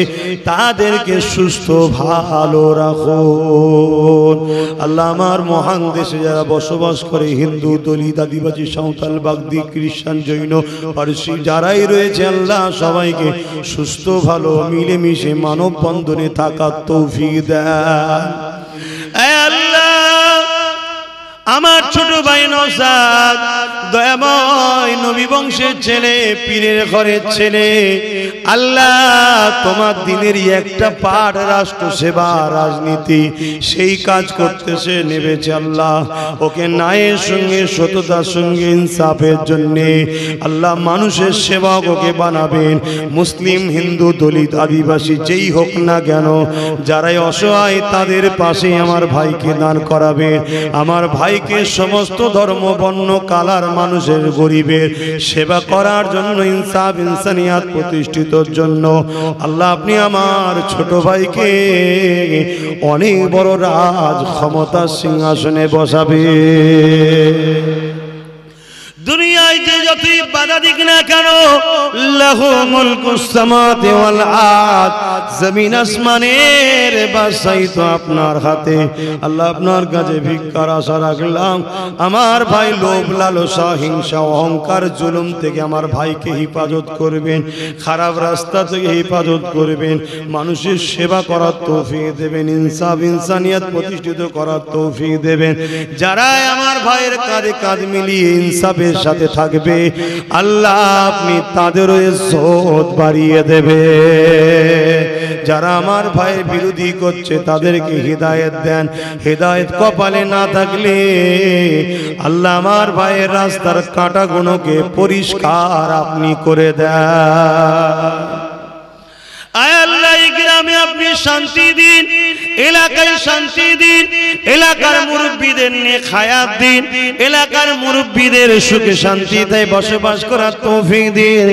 তাদেরকে সুস্থ ভালো রাখুন আল্লাহ। আমার মহান দেশে যারা বসবাস করে হিন্দু, দলিত, আদিবাসী, সাঁওতাল, বাগদি, খ্রিস্টান, জৈন, পারসি যারাই রয়েছে আল্লাহ, সবাইকে সুস্থ ভালো মিলেমিশে মানব বন্ধনে থাকার তৌফিক দেন। আমার ছোট ভাই নওশাদ দয়াময় নবী বংশের ছেলে, পীরের ঘরের ছেলে আল্লাহ, তোমার দিনেরই একটা পাঠ রাষ্ট্র সেবা রাজনীতি, সেই কাজ করতে সে নেবেছে আল্লাহ। ওকে ন্যায়ের সঙ্গে সততার সঙ্গে ইনসাফের জন্যে আল্লাহ মানুষের সেবক ওকে বানাবেন। মুসলিম, হিন্দু, দলিত, আদিবাসী যেই হোক না কেন, যারাই অসহায় তাদের পাশে আমার ভাইকে দান করাবে। আমার ভাইকে সমস্ত ধর্ম, বর্ণ, কালার মানুষের গরিবের সেবা করার জন্য, ইনসাফ ইনসানিয়াত প্রতিষ্ঠিত জন্য আল্লাহ আপনি আমার ছোট ভাইকে অনেক বড় রাজ ক্ষমতার সিংহাসনে বসাবে। দুনিয়ায় যে যতই বাধা দিক না কেন, লাহু মুলকুস সামাওয়াতি ওয়াল আরদ, জমিন আসমানের বাদশাহী তো আপনার হাতে। আল্লাহ আপনার কাছে ভিক্ষার আশা রাখলাম, আমার ভাই লোভ লালসা হিংসা অহংকার জুলুম থেকে আমার ভাইকে হেফাজত করবেন, খারাপ রাস্তা থেকে হেফাজত করবেন, মানুষের সেবা করার তৌফিক দেবেন, ইনসাফ ইনসানিয়ত প্রতিষ্ঠিত করার তৌফিক দেবেন। যারা আমার ভাইয়ের কাঁধে কাঁধ মিলিয়ে ইনসাফের সাথে থাকবে, আল্লাহ আপনি তাদেরও ইজ্জত বাড়িয়ে দেবে। যারা আমার ভাইয়ের বিরোধী করছে তাদেরকে হিদায়াত দেন, হিদায়াত কপালে না থাকলে আল্লাহ আমার ভাইয়ের রাস্তার কাঁটাগুলোকে পরিষ্কার আপনি করে দেন। আয় আল্লাহ, এই গ্রামে আপনি শান্তি দিন, এলাকায় শান্তি দিন, এলাকার মুরব্বীদের নিয়ে হায়াত দিন, এলাকার মুরব্বীদের সুখে শান্তিতে বসবাস করার তৌফিক দিন,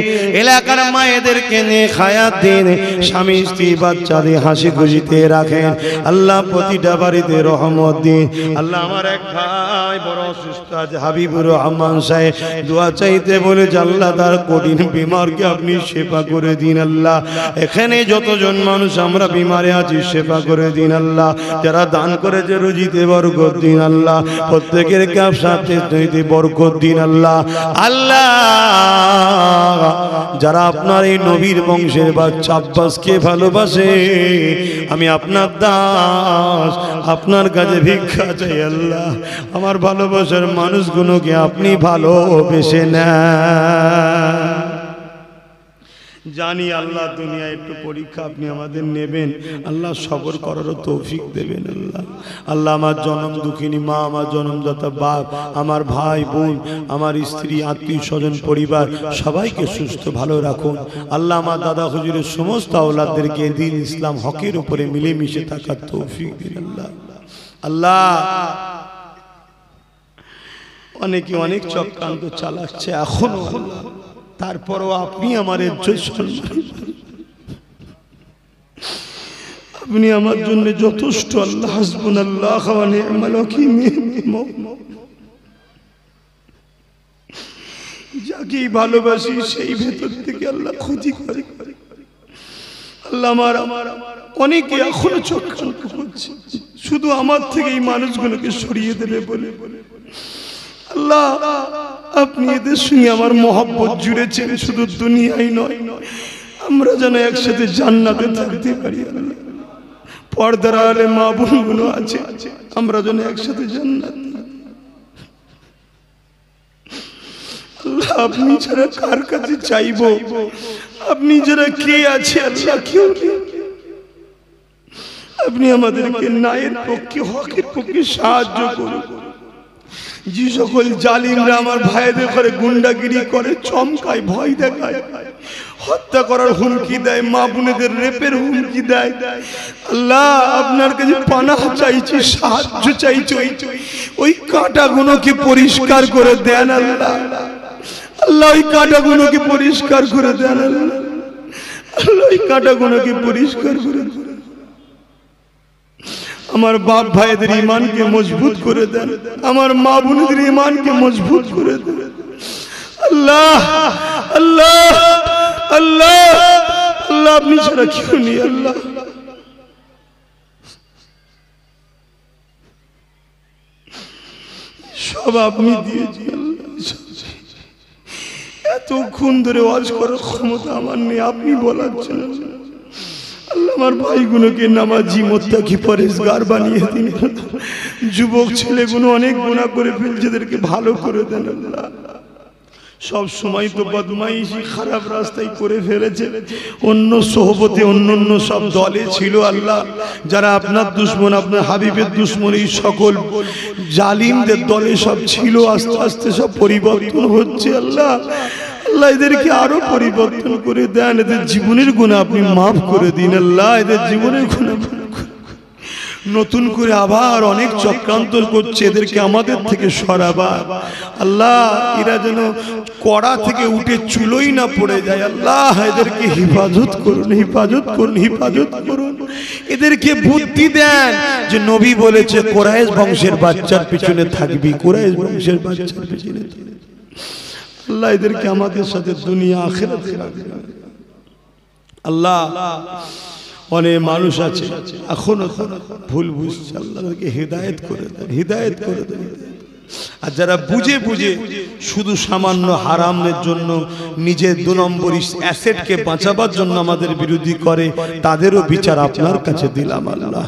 এলাকার মায়েদেরকে নিয়ে হায়াত দিন, স্বামী স্ত্রী বাচ্চাদের হাসি খুশিতে রাখেন। আল্লাহ প্রতিটা বাড়িতে রহমত দিন। আল্লাহ আমার এক ভাই বড় অসুস্থ আছে, হাবিবুর রহমান সাহেব দোয়া চাইতে বলেছে, আল্লাহ তার কঠিন বিমারকে আপনি সেবা করে দিন। আল্লাহ এখানে যতজন মানুষ আমরা বিমারে আছি সেবা করে দিন। আল্লাহ যারা দান করেছে রুজিতে বরকত দিন। আল্লাহ প্রত্যেকের ব্যবসাতে বরকত দিন। আল্লাহ আল্লাহ যারা আপনার এই নবীর বংশের বাচ্চা আব্বাসকে ভালোবাসে, আমি আপনার দাস, আপনার কাছে ভিক্ষা চাই। আল্লাহ আমার ভালোবাসার মানুষগুলোকে আপনি ভালোবেসে নেন। জানি আল্লাহ দুনিয়া একটু পরীক্ষা আপনি আমাদের নেবেন, আল্লাহ সবর করারও তৌফিক দেবেন। আল্লাহ আল্লাহ আমার জনম দুঃখিনী মা, আমার জনমদাতা বাপ, আমার ভাই বোন, আমার স্ত্রী, আত্মীয় স্বজন, পরিবার সবাইকে সুস্থ ভালো রাখুন। আল্লাহ আমার দাদা হুজুরের সমস্ত আওলাদদেরকে দিন ইসলাম হকের উপরে মিলেমিশে থাকার তৌফিক দিন। আল্লাহ আল্লাহ অনেকে অনেক চক্রান্ত চালাচ্ছে এখনো, তারপরও আপনি আমার আপনি আমার জন্য যথেষ্ট। আল্লাহ হাসবুনাল্লাহ ওয়া নি'মাল ওয়াকিল। যাকে ভালোবাসি সেই ভেতর থেকে আল্লাহ ক্ষতি করে। আল্লাহ আমার অনেকে এখনো চক্রান্ত করছে শুধু আমার থেকে এই মানুষগুলোকে সরিয়ে দেবে বলে। আল্লাহ আপনি এদের সঙ্গে আমার মহব্বত জুড়েছেন, শুধু দুনিয়ায় নয়, আমরা যেন একসাথে জান্নাতে থাকতে পারি। পর্দার আলে মা বোনগুলো আছে, আমরা যেন একসাথে জান্নাত। আল্লাহ আপনি ছাড়া কার কাছে চাইবো? আপনি যারা কে আছে? আল্লাহ কেউ নেই। আপনি আমাদেরকে ন্যায়ের পক্ষে হকের পক্ষে সাহায্য করুন। যে সকল জালিমরা আমার ভাইদের করে গুন্ডাগিরি করে, চমকায়, ভয় দেখায়, হত্যা করার হুমকি দেয়, মা বোনেদের রেপের হুমকি দেয়, আল্লাহ আপনার কাছে পানাহ চাইছি, সাহায্য চাইছি। ওই কাঁটাগুলোকে পরিষ্কার করে দেন আল্লাহ। আল্লাহ ওই কাঁটাগুলোকে পরিষ্কার করে দেন আল্লাহ। আল্লাহ ওই কাঁটাগুলোকে পরিষ্কার করে দেন। আমার বাপ ভাইদের ঈমানকে মজবুত করে দেন, আমার মা বোনদের ঈমানকে মজবুত করে দেন। আল্লাহ আল্লাহ আল্লাহ আল্লাহ আপনি ছাড়া কেউ নেই। আল্লাহ সব আপনি দিয়েছেন। এতক্ষণ ধরে ওয়াজ করার ক্ষমতা আমার নেই, আপনি বলাচ্ছেন। আল্লাহ আমার ভাইগুলোকে নামাজি মুত্তাকি পরেজগার বানিয়ে দিন। যুবক ছেলেগুলো অনেক গুনাহ করে ফেলছে, এদেরকে ভালো করে দেন। আল্লাহ সব সময় তো বদমাইশি খারাপ রাস্তায় করে ফেলেছে, অন্য সোহবতে অন্য সব দলে ছিল। আল্লাহ যারা আপনার দুশমন, আপনার হাবিবের দুশমন, এই সকল জালিমদের দলে সব ছিল, আস্তে আস্তে সব পরিবর্তন হচ্ছে। আল্লাহ আল্লাহ এদেরকে আরো পরিবর্তন করে দেন, এদের জীবনের গুনাহ আপনি মাফ করে দিন। আল্লাহ এদের জীবনের গুনাহ নতুন করে আবার অনেক চক্রান্ত করছে, এদেরকে আমাদের থেকে সরাবার। আল্লাহ এরা যেন কড়া থেকে উঠে চুলোই না পড়ে যায়। আল্লাহ এদেরকে হেফাজত করুন, হেফাজত করুন, হেফাজত করুন। এদেরকে বুদ্ধি দেন যে নবী বলেছে কুরাইশ বংশের বাচ্চার পিছনে থাকবি, কুরাইশ বংশের বাচ্চার পিছনে। আল্লাহ এদেরকে আমাদের সাথে দুনিয়া আখিরাতে রাখবেন। আল্লাহ অনেক মানুষ আছে এখনো ভুল বুঝছে, আল্লাহকে হিদায়াত করে দেন, হিদায়াত করে দেন। আর যারা বুঝে বুঝে শুধু সামান্য হারামের জন্য নিজের 2 নম্বরই অ্যাসেটকে বাঁচাবার জন্য আমাদের বিরোধী করে, তাদেরও বিচার আপনার কাছে দিলাম আল্লাহ।